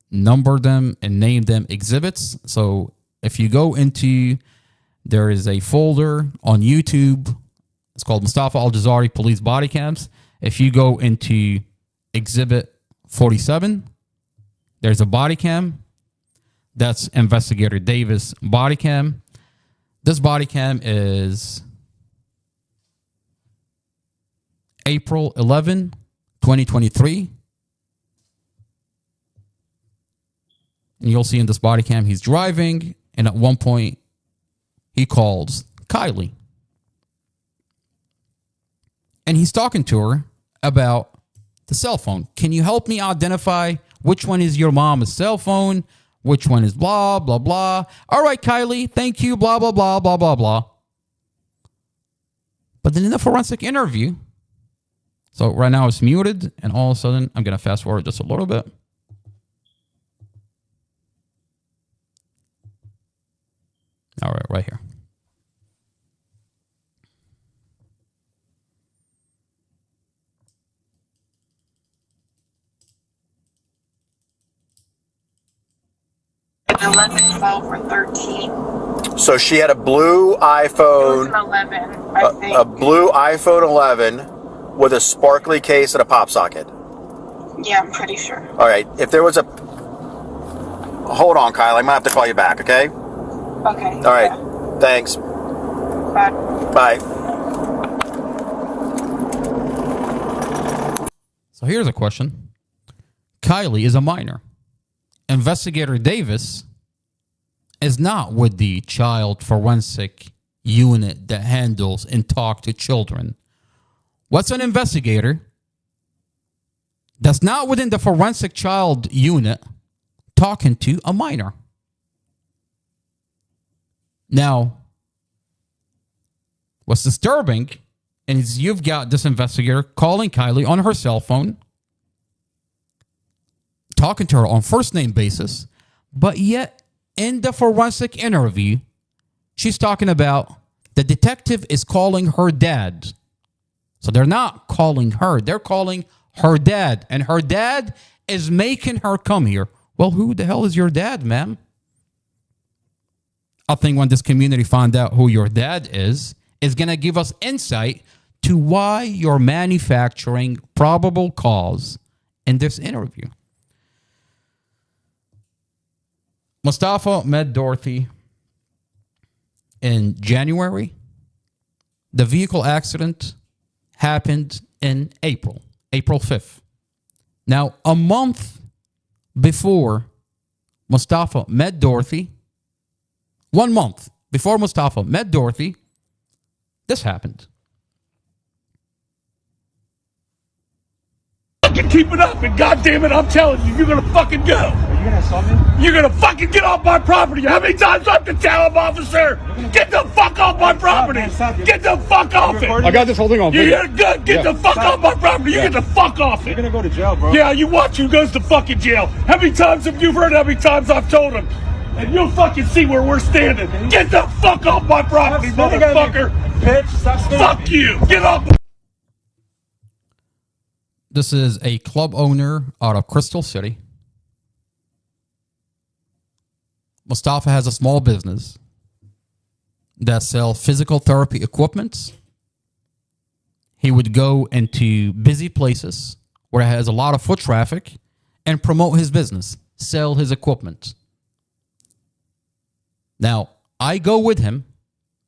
numbered them and named them exhibits. So if you go into, there is a folder on YouTube. It's called Mustafa Al-Jazari Police Body Cams. If you go into Exhibit 47, there's a body cam. That's Investigator Davis body cam. This body cam is April 11, 2023. And you'll see in this body cam, he's driving. And at one point, he calls Kylie. And he's talking to her about the cell phone. Can you help me identify which one is your mom's cell phone? Which one is blah, blah, blah. All right, Kylie, thank you, blah, blah, blah, blah, blah, blah. But then in the forensic interview, so right now it's muted, and all of a sudden, I'm going to fast forward just a little bit. All right, right here. It's 11, 12, or 13. So she had a blue It was iPhone, an 11, I think. a blue iPhone 11 with a sparkly case and a pop socket. Yeah, I'm pretty sure. All right. If there was a... Hold on, Kyle. I might have to call you back, okay? Okay. All right. Yeah. Thanks. Bye. Bye. So here's a question. Kylie is a minor. Investigator Davis is not with the child forensic unit that handles and talk to children. What's an investigator that's not within the forensic child unit talking to a minor? Now, what's disturbing is you've got this investigator calling Kylie on her cell phone, talking to her on first name basis, but yet in the forensic interview, she's talking about the detective is calling her dad. So they're not calling her, they're calling her dad, and her dad is making her come here. Well, who the hell is your dad, ma'am? I think when this community find out who your dad is going to give us insight to why you're manufacturing probable cause in this interview. Mustafa met Dorothy in January. The vehicle accident happened in April 5th. Now, a month before Mustafa met Dorothy, 1 month before Mustafa met Dorothy, this happened. Keep it up, and goddamn it, I'm telling you, you're gonna fucking go. Are you gonna assault me? You're gonna fucking get off my property. How many times do I have to tell him, officer? Get the fuck off my property. Get the fuck off it. I got this holding on. You're good. Get the fuck off my property. You get the fuck off You're it. gonna go to jail, bro. Yeah, you watch who goes to fucking jail. How many times have you heard how many times I've told him? And you'll fucking see where we're standing. Get the fuck off my property, motherfucker. Bitch, stop standing. Fuck you. Get off. This is a club owner out of Crystal City. Mustafa has a small business that sells physical therapy equipment. He would go into busy places where it has a lot of foot traffic and promote his business, sell his equipment. Now, I go with him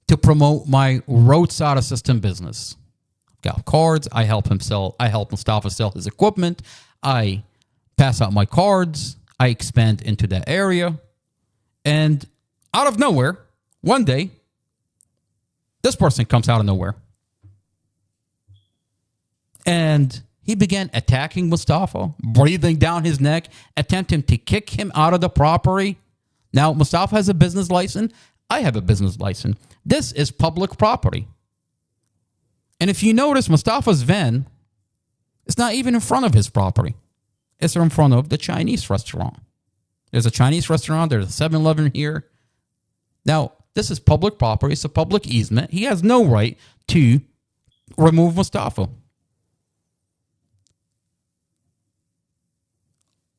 to promote my roadside assistant business. Got cards. I help Mustafa sell his equipment. I pass out my cards. I expand into that area. And out of nowhere, one day, this person comes out of nowhere. And he began attacking Mustafa, breathing down his neck, attempting to kick him out of the property. Now, Mustafa has a business license. I have a business license. This is public property. And if you notice, Mustafa's van is not even in front of his property. It's in front of the Chinese restaurant. There's a Chinese restaurant. There's a 7-Eleven here. Now, this is public property. It's a public easement. He has no right to remove Mustafa.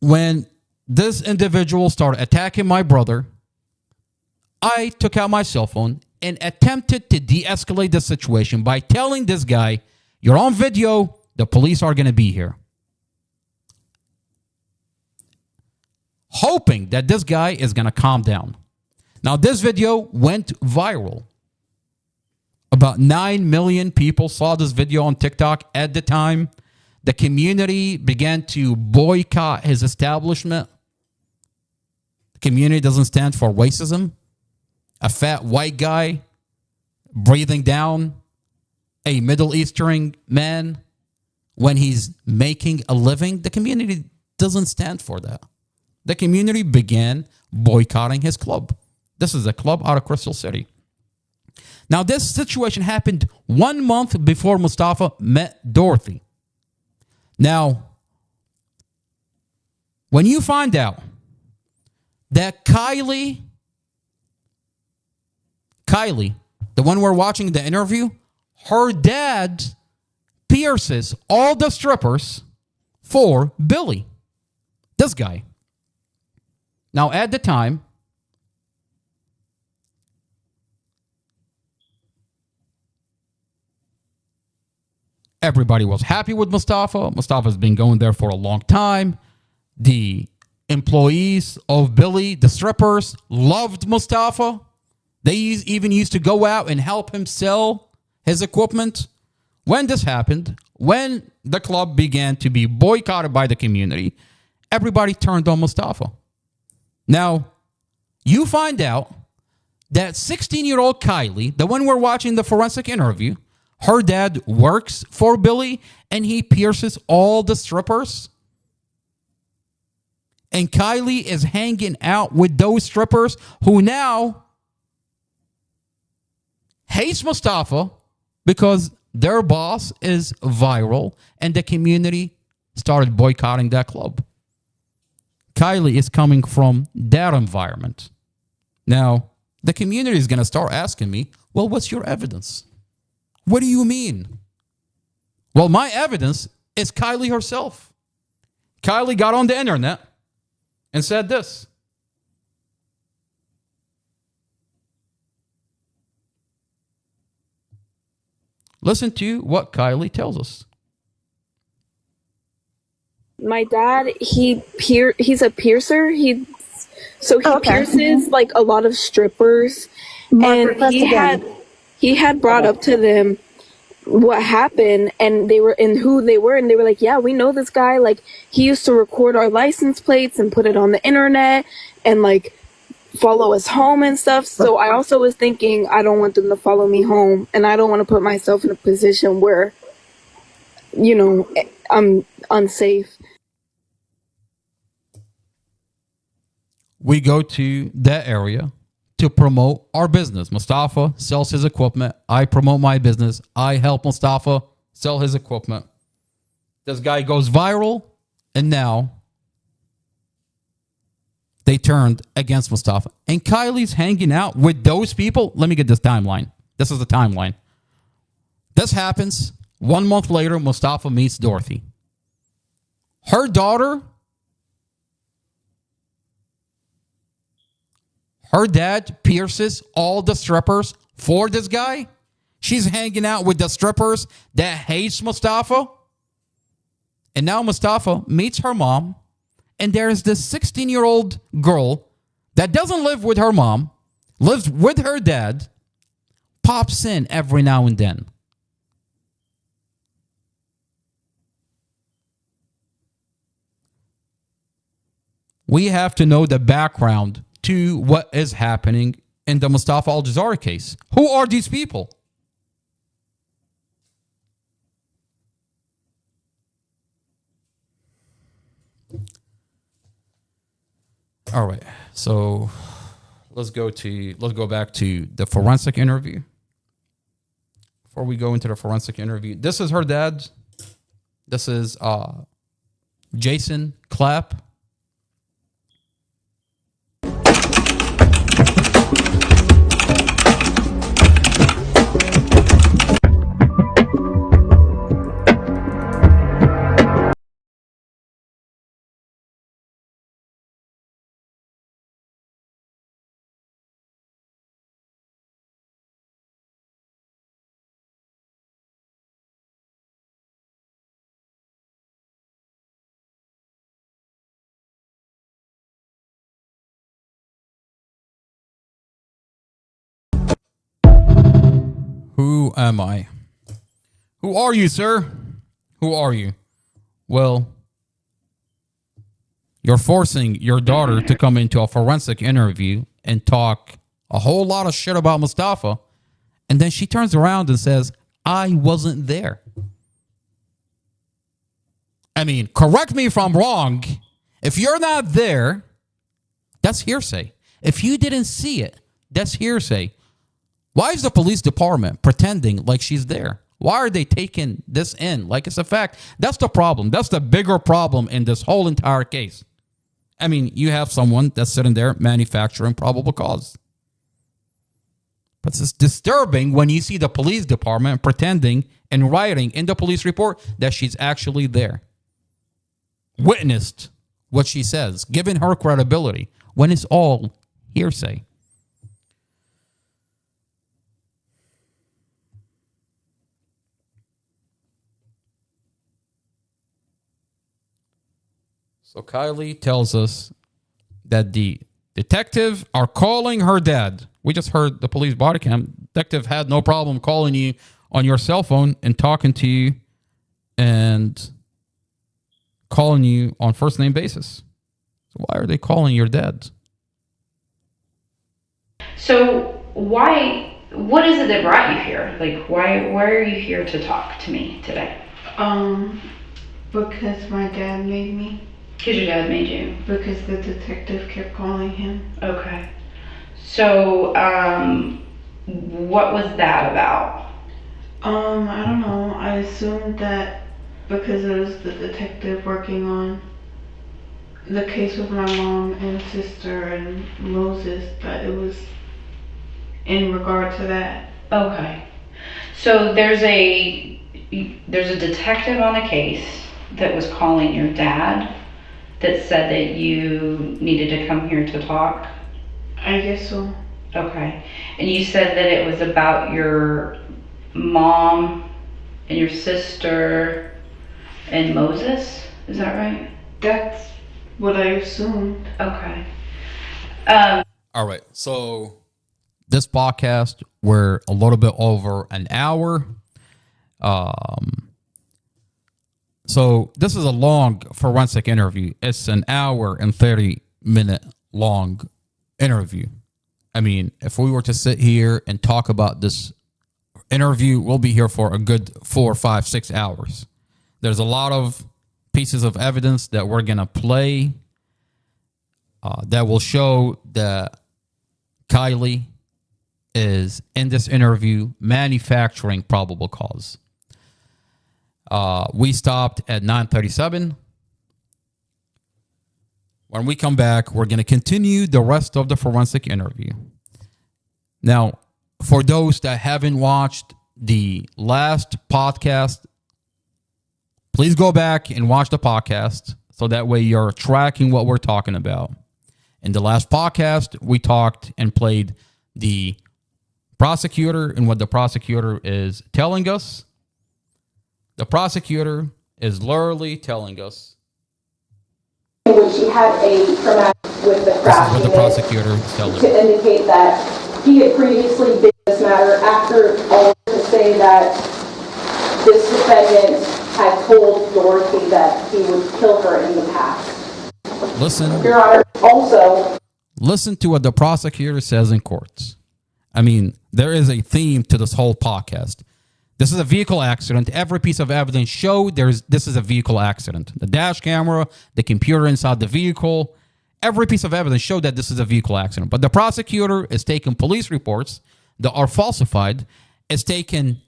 When this individual started attacking my brother, I took out my cell phone and attempted to de-escalate the situation by telling this guy, you're on video, the police are going to be here. Hoping that this guy is going to calm down. Now, this video went viral. About 9 million people saw this video on TikTok at the time. The community began to boycott his establishment. The community doesn't stand for racism. A fat white guy breathing down a Middle Eastern man when he's making a living. The community doesn't stand for that. The community began boycotting his club. This is a club out of Crystal City. Now, this situation happened 1 month before Mustafa met Dorothy. Now, when you find out that Kylie, the one we're watching the interview, her dad pierces all the strippers for Billy, this guy. Now, at the time, everybody was happy with Mustafa. Mustafa's been going there for a long time. The employees of Billy, the strippers, loved Mustafa. They even used to go out and help him sell his equipment. When this happened, when the club began to be boycotted by the community, everybody turned on Mustafa. Now, you find out that 16-year-old Kylie, the one we're watching the forensic interview, her dad works for Billy and he pierces all the strippers. And Kylie is hanging out with those strippers who now hates Mustafa because their boss is viral and the community started boycotting that club. Kylie is coming from that environment. Now, the community is going to start asking me, well, what's your evidence? What do you mean? Well, my evidence is Kylie herself. Kylie got on the internet and said this. Listen to what Kylie tells us. My dad, he's a piercer. He pierces like a lot of strippers, and he had brought up to them what happened, and they were and who they were, and they were like, yeah, we know this guy. Like, he used to record our license plates and put it on the internet and like follow us home and stuff. So I also was thinking, I don't want them to follow me home, and I don't want to put myself in a position where, you know, I'm unsafe. We go to that area to promote our business. Mustafa sells his equipment. I promote my business. I help Mustafa sell his equipment. This guy goes viral, and now they turned against Mustafa. And Kylie's hanging out with those people. Let me get this timeline. This is the timeline. This happens. 1 month later, Mustafa meets Dorothy. Her daughter, her dad pierces all the strippers for this guy. She's hanging out with the strippers that hates Mustafa. And now Mustafa meets her mom. And there's this 16-year-old girl that doesn't live with her mom, lives with her dad, pops in every now and then. We have to know the background to what is happening in the Mustafa Al-Jazari case. Who are these people? All right, so let's go back to the forensic interview. Before we go into the forensic interview, this is her dad. This is Jason Clapp. Who am I? Who are you, sir? Who are you? Well, you're forcing your daughter to come into a forensic interview and talk a whole lot of shit about Mustafa. And then she turns around and says, I wasn't there. I mean, correct me if I'm wrong. If you're not there, that's hearsay. If you didn't see it, that's hearsay. Why is the police department pretending like she's there? Why are they taking this in like it's a fact? That's the problem. That's the bigger problem in this whole entire case. I mean, you have someone that's sitting there manufacturing probable cause. But it's disturbing when you see the police department pretending and writing in the police report that she's actually there. Witnessed what she says, giving her credibility when it's all hearsay. So Kylie tells us that the detective are calling her dad. We just heard the police body cam. Detective had no problem calling you on your cell phone and talking to you and calling you on first name basis. So why are they calling your dad? So what is it that brought you here? Like, why are you here to talk to me today? Because my dad made me. Because your dad made you. Because the detective kept calling him. Okay. So, what was that about? I don't know. I assumed that because it was the detective working on the case with my mom and sister and Moses, that it was in regard to that. Okay. So there's a detective on the case that was calling your dad that said that you needed to come here to talk? I guess so. Okay. And you said that it was about your mom and your sister and Moses? Is that right? That's what I assumed. Okay. All right. So this podcast, we're a little bit over an hour. So this is a long forensic interview. It's an hour and 30-minute long interview. I mean, if we were to sit here and talk about this interview, we'll be here for a good 4, 5, 6 hours. There's a lot of pieces of evidence that we're going to play that will show that Kylie is in this interview manufacturing probable cause. We stopped at 9:37. When we come back, we're going to continue the rest of the forensic interview. Now, for those that haven't watched the last podcast, please go back and watch the podcast so that way you're tracking what we're talking about. In the last podcast, we talked and played the prosecutor and what the prosecutor is telling us. The prosecutor is literally telling us. Which he had a traumatic with the crash. This is what the prosecutor is telling us. To indicate that he had previously been in this matter after all to say that this defendant had told Dorothy that he would kill her in the past. Listen. Your Honor, also. Listen to what the prosecutor says in courts. I mean, there is a theme to this whole podcast. This is a vehicle accident. Every piece of evidence showed this is a vehicle accident. The dash camera, the computer inside the vehicle, every piece of evidence showed that this is a vehicle accident. But the prosecutor is taking police reports that are falsified, is taking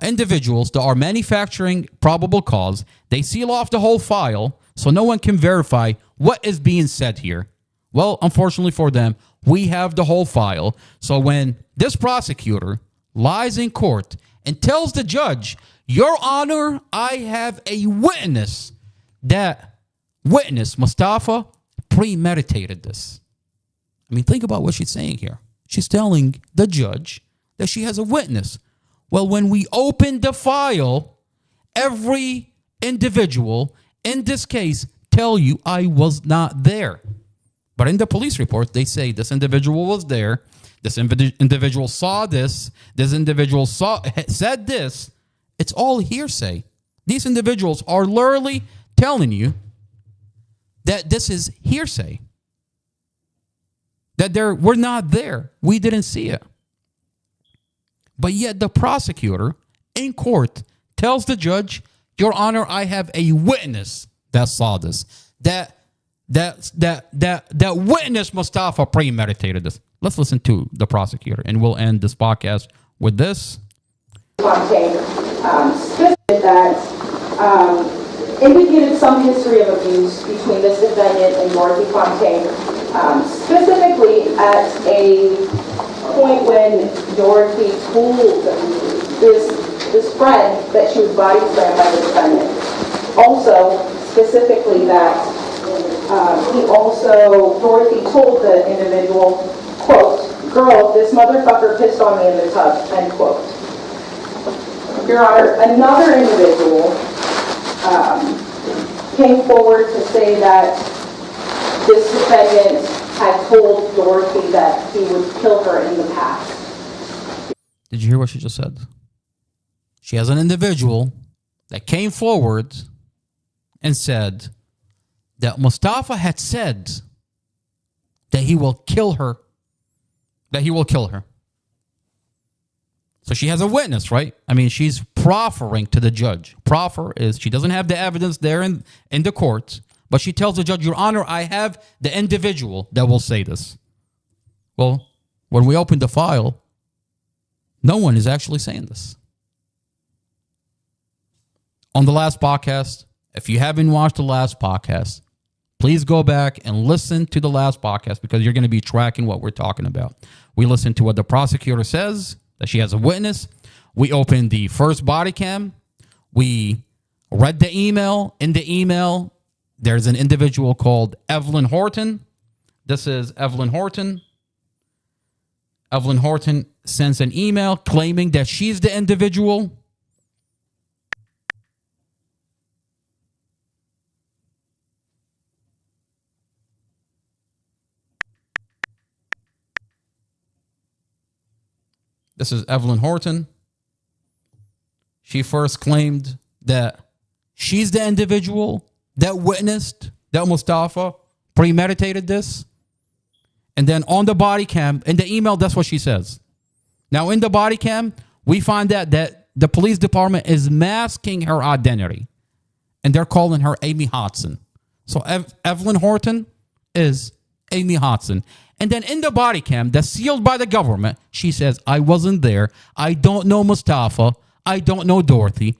individuals that are manufacturing probable cause. They seal off the whole file so no one can verify what is being said here. Well, unfortunately for them, we have the whole file. So when this prosecutor lies in court and tells the judge, Your Honor, I have a witness, that witness, Mustafa, premeditated this. I mean, think about what she's saying here. She's telling the judge that she has a witness. Well, when we open the file, every individual in this case tell you I was not there. But in the police report, they say this individual was there. This individual saw this. This individual said this. It's all hearsay. These individuals are literally telling you that this is hearsay. That we're not there. We didn't see it. But yet the prosecutor in court tells the judge, Your Honor, I have a witness that saw this. That witness, Mustafa, premeditated this. Let's listen to the prosecutor, and we'll end this podcast with this. Fontaine stated that indicated some history of abuse between this defendant and Dorothy Fontaine, specifically at a point when Dorothy told this friend that she was body slammed by the defendant. Also, specifically that Dorothy told the individual, quote, "Girl, this motherfucker pissed on me in the tub," end quote. Your Honor, another individual came forward to say that this defendant had told Dorothy that he would kill her in the past. Did you hear what she just said? She has an individual that came forward and said that Mustafa had said that he will kill her. That he will kill her. So she has a witness, right? I mean, she's proffering to the judge. Proffer is she doesn't have the evidence there in the court, but she tells the judge, Your Honor, I have the individual that will say this. Well, when we open the file, no one is actually saying this. On the last podcast, if you haven't watched the last podcast, please go back and listen to the last podcast because you're going to be tracking what we're talking about. We listened to what the prosecutor says, that she has a witness. We opened the first body cam. We read the email. In the email, there's an individual called Evelyn Horton. This is Evelyn Horton. Evelyn Horton sends an email claiming that she's the individual. This is Evelyn Horton. She first claimed that she's the individual that witnessed that Mustafa premeditated this. And then on the body cam, in the email, that's what she says. Now, in the body cam, we find out that the police department is masking her identity. And they're calling her Amy Hodson. So Evelyn Horton is Amy Hodson. And then in the body cam that's sealed by the government, she says, I wasn't there. I don't know Mustafa. I don't know Dorothy.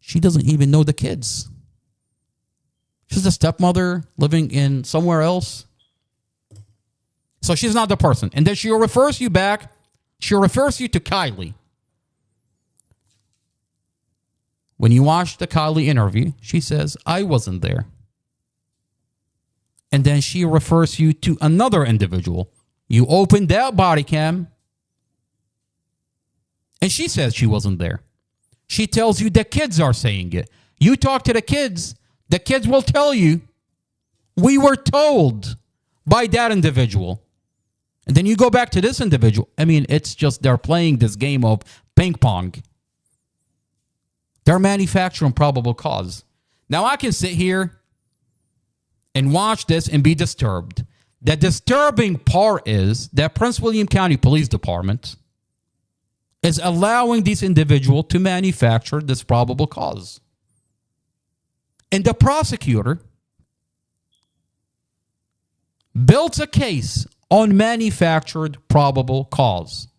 She doesn't even know the kids. She's a stepmother living in somewhere else. So she's not the person. And then she refers you back. She refers you to Kylie. When you watch the Kylie interview, she says, I wasn't there. And then she refers you to another individual. You open that body cam, and she says she wasn't there. She tells you the kids are saying it. You talk to the kids will tell you, we were told by that individual. And then you go back to this individual. I mean, it's just they're playing this game of ping pong. They're manufacturing probable cause. Now, I can sit here and watch this and be disturbed. The disturbing part is that Prince William County Police Department is allowing these individuals to manufacture this probable cause. And the prosecutor built a case on manufactured probable cause.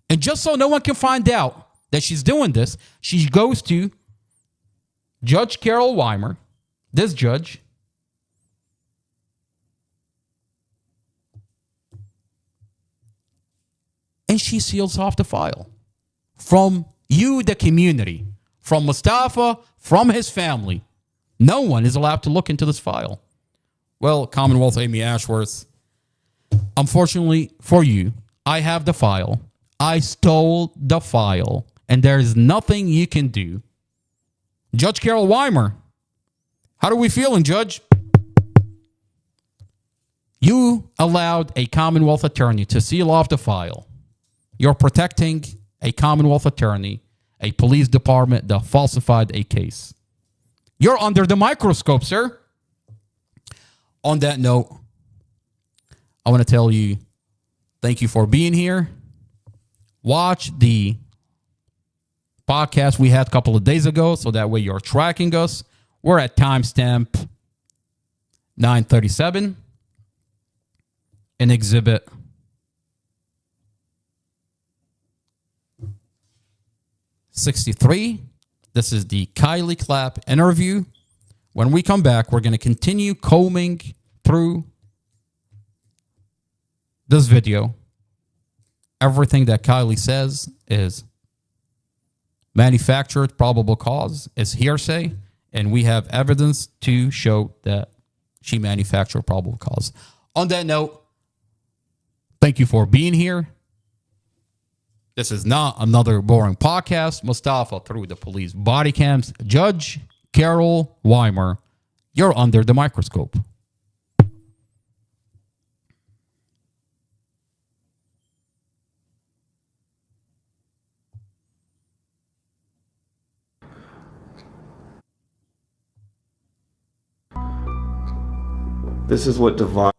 And just so no one can find out that she's doing this, she goes to Judge Carol Weimer, this judge, and she seals off the file from you, the community, from Mustafa, from his family. No one is allowed to look into this file. Well, Commonwealth Amy Ashworth, unfortunately for you, I have the file. I stole the file, and there is nothing you can do. Judge Carol Weimer, how are we feeling, Judge? You allowed a Commonwealth attorney to seal off the file. You're protecting a Commonwealth attorney, a police department that falsified a case. You're under the microscope, sir. On that note, I want to tell you, thank you for being here. Watch the podcast we had a couple of days ago, so that way you're tracking us. We're at timestamp 937 in exhibit 63. This is the Kylie Clapp interview. When we come back, we're going to continue combing through this video. Everything that Kylie says is manufactured probable cause, is hearsay, and we have evidence to show that she manufactured probable cause. On that note, thank you for being here. This is not another boring podcast. Mustafa through the police body cams. Judge Carol Weimer, you're under the microscope. This is what divine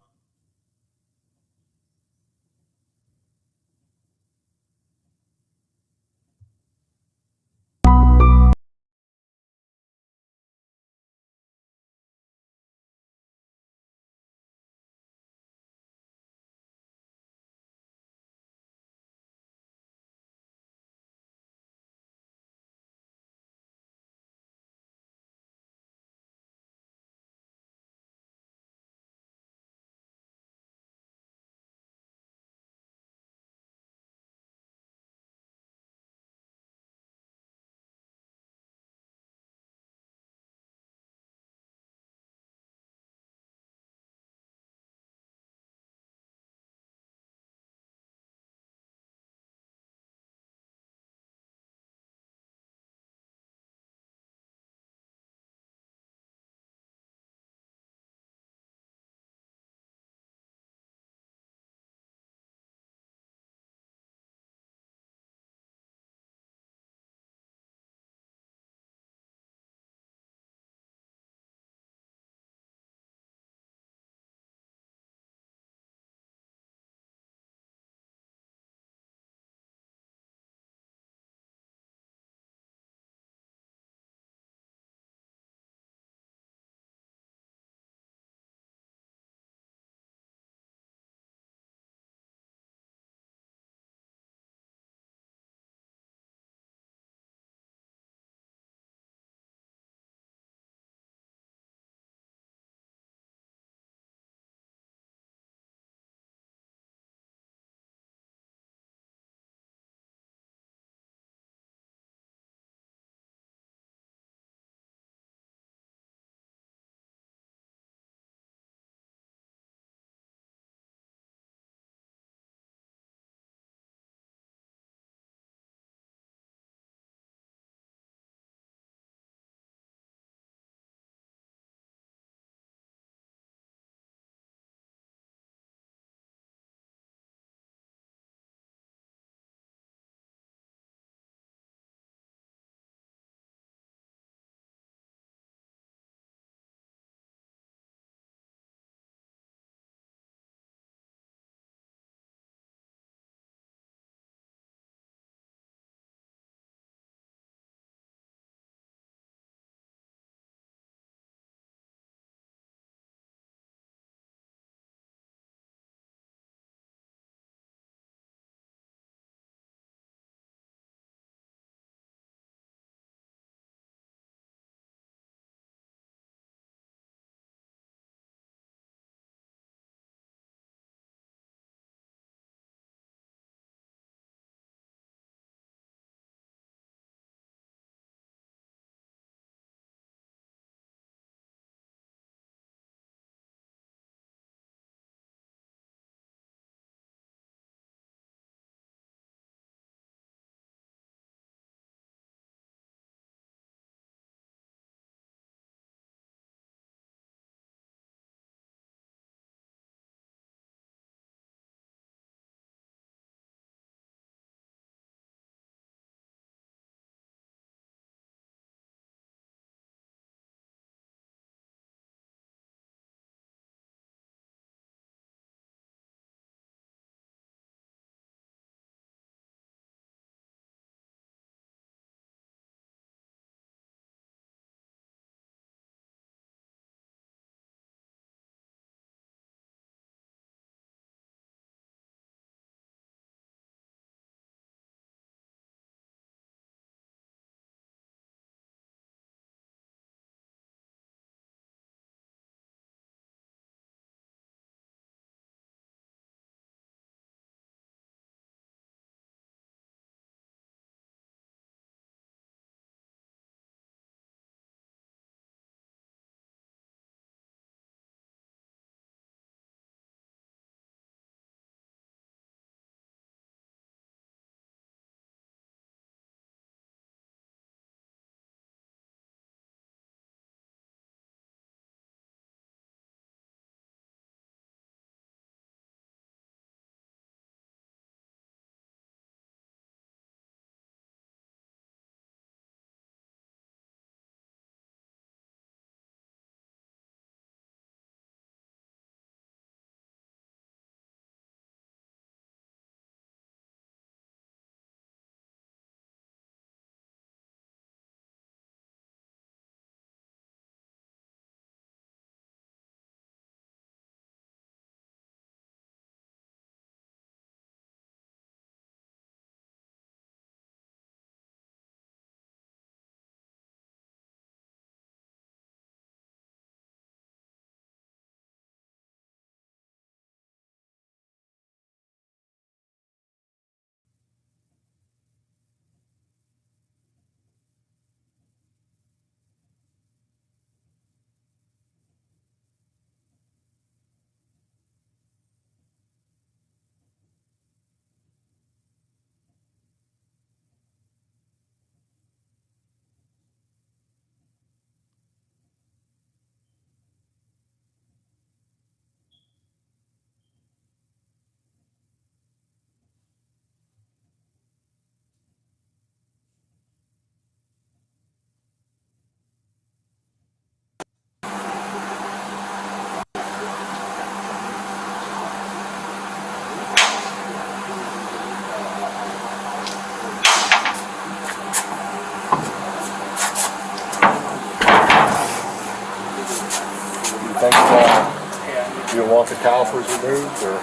think you'll want the calipers removed, or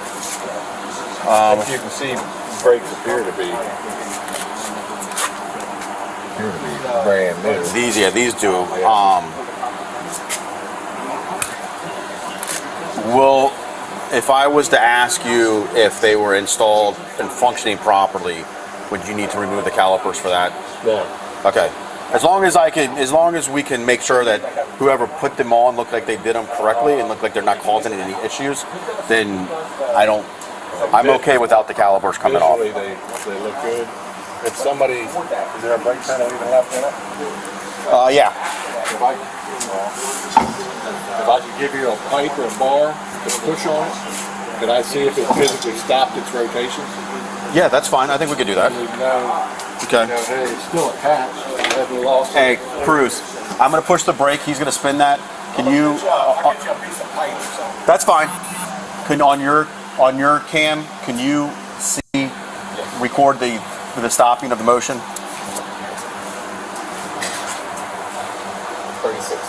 if you can see, brakes appear to be brand new. These do. If I was to ask you if they were installed and functioning properly, would you need to remove the calipers for that? Yeah. Okay. As long as we can make sure that whoever put them on look like they did them correctly and look like they're not causing any issues, then I'm okay without the calipers coming off. Visually, they look good. If somebody, is there a brake pedal even left in it? Yeah. If I could give you a pipe or a bar to push on it, could I see if it physically stopped its rotation? Yeah, that's fine. I think we could do that. Okay. Hey, it's still attached. It hasn't lost. Hey, Cruz, I'm going to push the brake. He's going to spin that. Can you? That's fine. On your cam, can you record the stopping of the motion? 36.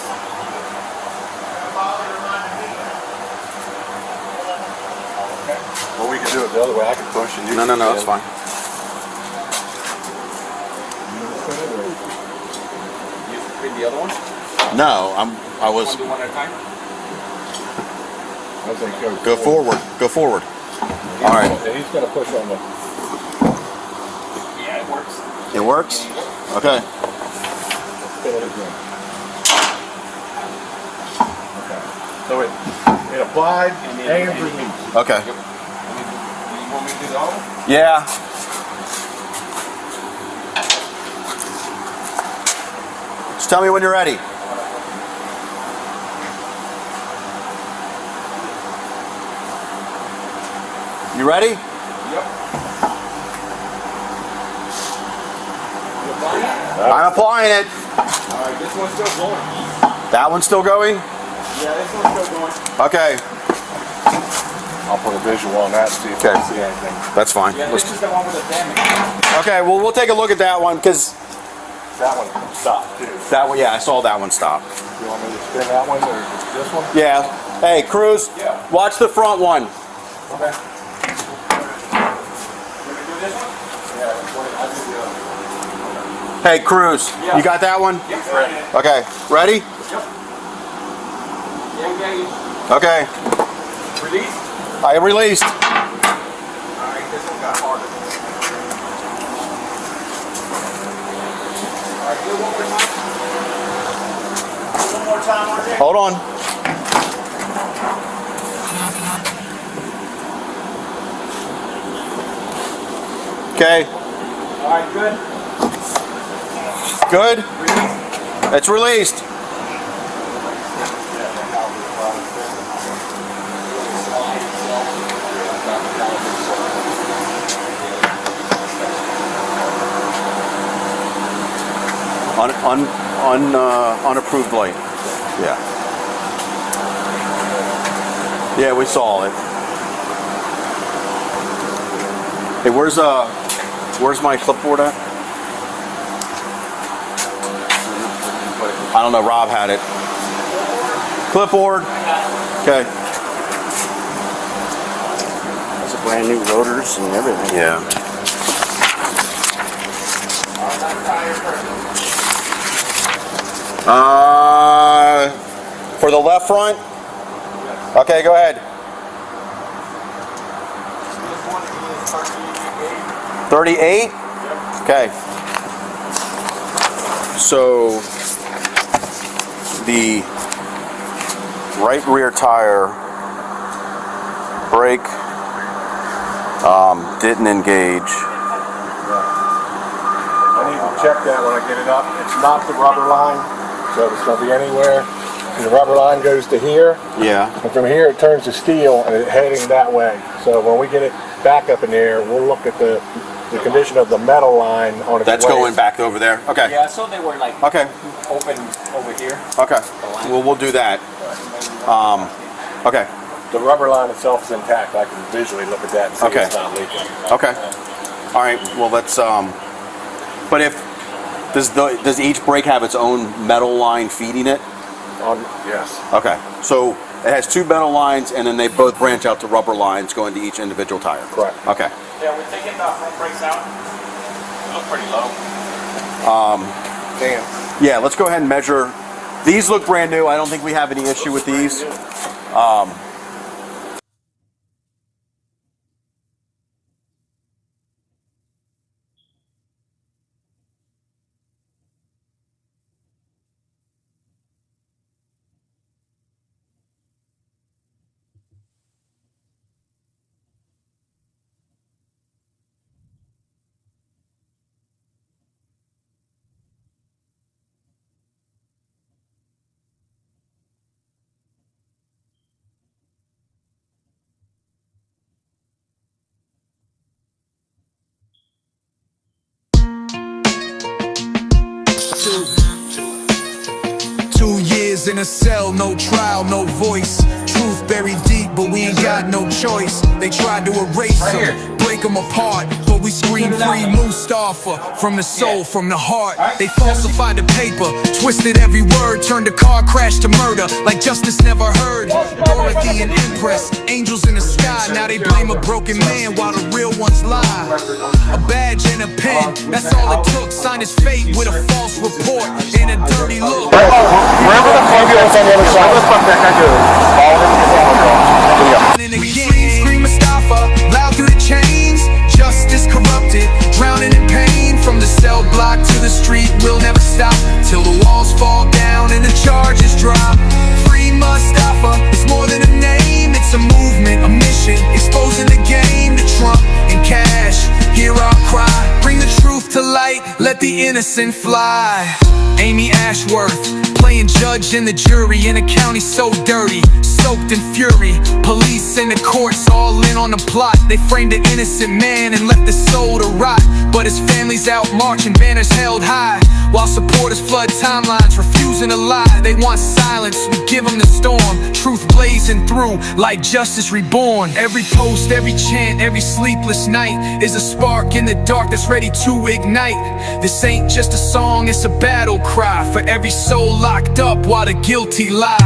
Well, we can do it the other way. I can push and you. No, that's fine. You read the other one? No, I was. Do one at a time. I think Go forward. Go forward. All right. He's gonna push on the. Yeah, it works. It works. Okay. Spin it again. Okay. So it applied and released. Okay. You want me to do the other one? Yeah. Just tell me when you're ready. You ready? Yep. I'm applying it. Alright, this one's still going. That one's still going? Yeah, this one's still going. Okay. I'll put a visual on that, see if I can see anything. That's fine. Yeah, this is the one with the damage. Okay, well, we'll take a look at that one because That one stopped too. that one, yeah, I saw that one stop. You want me to spin that one or this one? Yeah. Hey, Cruz, watch the front one. Okay. Hey, Cruz, you got that one? Okay, ready? Okay. Release? I released. Alright, this one got harder. Alright, do it one more time. One more time, RJ. Hold on. Okay, Alright, good. good. It's released. Unapproved light. Yeah. Yeah, we saw it. Hey, where's my clipboard at? I don't know. Rob had it. Clipboard. Okay. That's a brand new rotors and everything. Yeah. For the left front? Okay, go ahead. 38? Okay. So the right rear tire brake didn't engage. I need to check that when I get it up. It's not the rubber line, so it's going to be anywhere. And the rubber line goes to here, Yeah. and from here it turns to steel and it's heading that way. So when we get it back up in the air, we'll look at the condition of the metal line on its That's way. going back over there. Okay. Yeah, so they were like Okay. open over here. Okay. Well, we'll do that. Okay. The rubber line itself is intact. I can visually look at that and see Okay. it's not leaking. Okay. All right. Well, let's. But does each brake have its own metal line feeding it? Yes. Okay. So It has two metal lines, and then they both branch out to rubber lines going to each individual tire. Correct. Okay. Yeah, we're taking the front brakes out. They look pretty low. Damn. Yeah, let's go ahead and measure. These look brand new. I don't think we have any issue with these. In a cell, no trial, no voice. Truth buried deep, but we ain't got no choice. They tried to erase them, break them apart, but we scream free Mustafa. From the soul, from the heart. They falsified the paper, twisted every word, turned a car crash to murder, like justice never heard. Dorothy and Empress, angels in the sky. Now they blame a broken man while the real ones lie. A badge and a pen, that's all it took. Signed his fate with a false report and a dirty look. Wherever the fuck you on the other side, what the fuck that guy doing? Follow him. We scream Mustafa, loud through the chains. Justice corrupted, drowning in pain. From the cell block to the street, we'll never stop till the walls fall down and the charges drop. Free Mustafa, it's more than a name, it's a movement, a mission, exposing the game to Trump and Cash. Hear our cry, bring the truth to light, let the innocent fly. Amy Ashworth, playing judge and the jury in a county so dirty, soaked in fury. Police and the courts all in on the plot. They framed an innocent man and left his soul to rot, but his family's out marching, banners held high, while supporters flood timelines, refusing to lie. They want silence, we give them the storm. Truth blazing through like justice reborn. Every post, every chant, every sleepless night is a spark in the dark that's ready to ignite. This ain't just a song, it's a battle cry for every soul locked up while the guilty lie.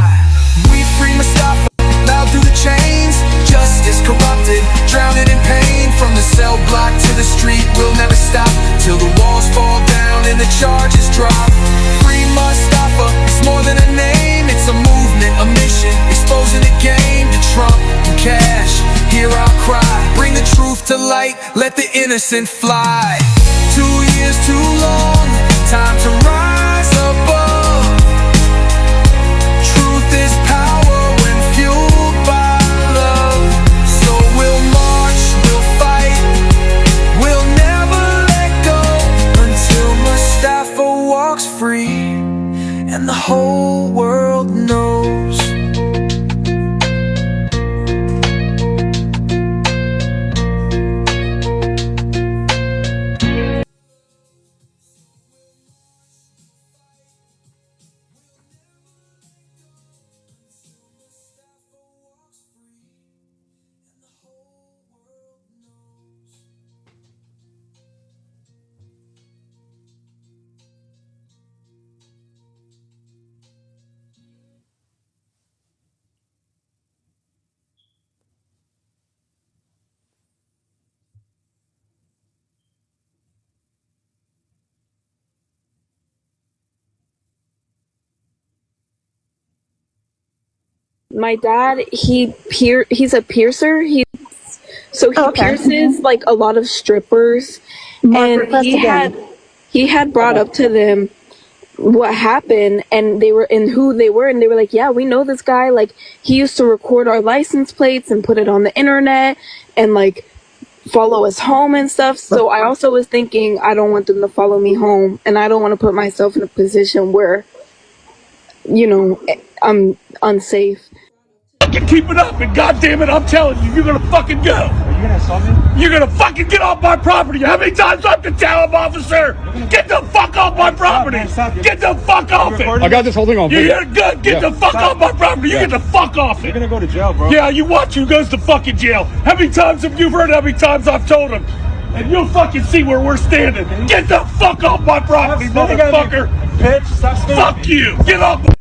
We free Mustafa, loud through the chains. Justice corrupted, drowning in pain. From the cell block to the street, we'll never stop till the walls fall down and the charges drop. Free Mustafa, it's more than a name, it's a movement, a mission, exposing the game to Trump and Cash. Hear our cry, bring the truth to light, let the innocent fly. 2 years too long, time to rise above. Truth is power when fueled by love. So we'll march, we'll fight, we'll never let go until Mustafa walks free and the whole world knows. My dad, he's a piercer. He pierces like a lot of strippers, and he had brought up to them what happened, and they were and who they were, and they were like, yeah, we know this guy. Like, he used to record our license plates and put it on the internet and like follow us home and stuff. So I also was thinking, I don't want them to follow me home, and I don't want to put myself in a position where, you know, I'm unsafe. Keep it up, and goddamn it, I'm telling you, you're gonna fucking go. Are you gonna assault me? You're gonna fucking get off my property. How many times do I have to tell him, officer? Get the fuck off my property. Get the fuck off it. I got this holding on. You're good. Get the fuck off my property. You get the fuck off You're it. gonna go to jail, bro. Yeah, you watch who goes to fucking jail. How many times have you heard how many times I've told him? And you'll fucking see where we're standing. Get the fuck off my property, motherfucker. Bitch, stop spinning. Fuck you. Get off.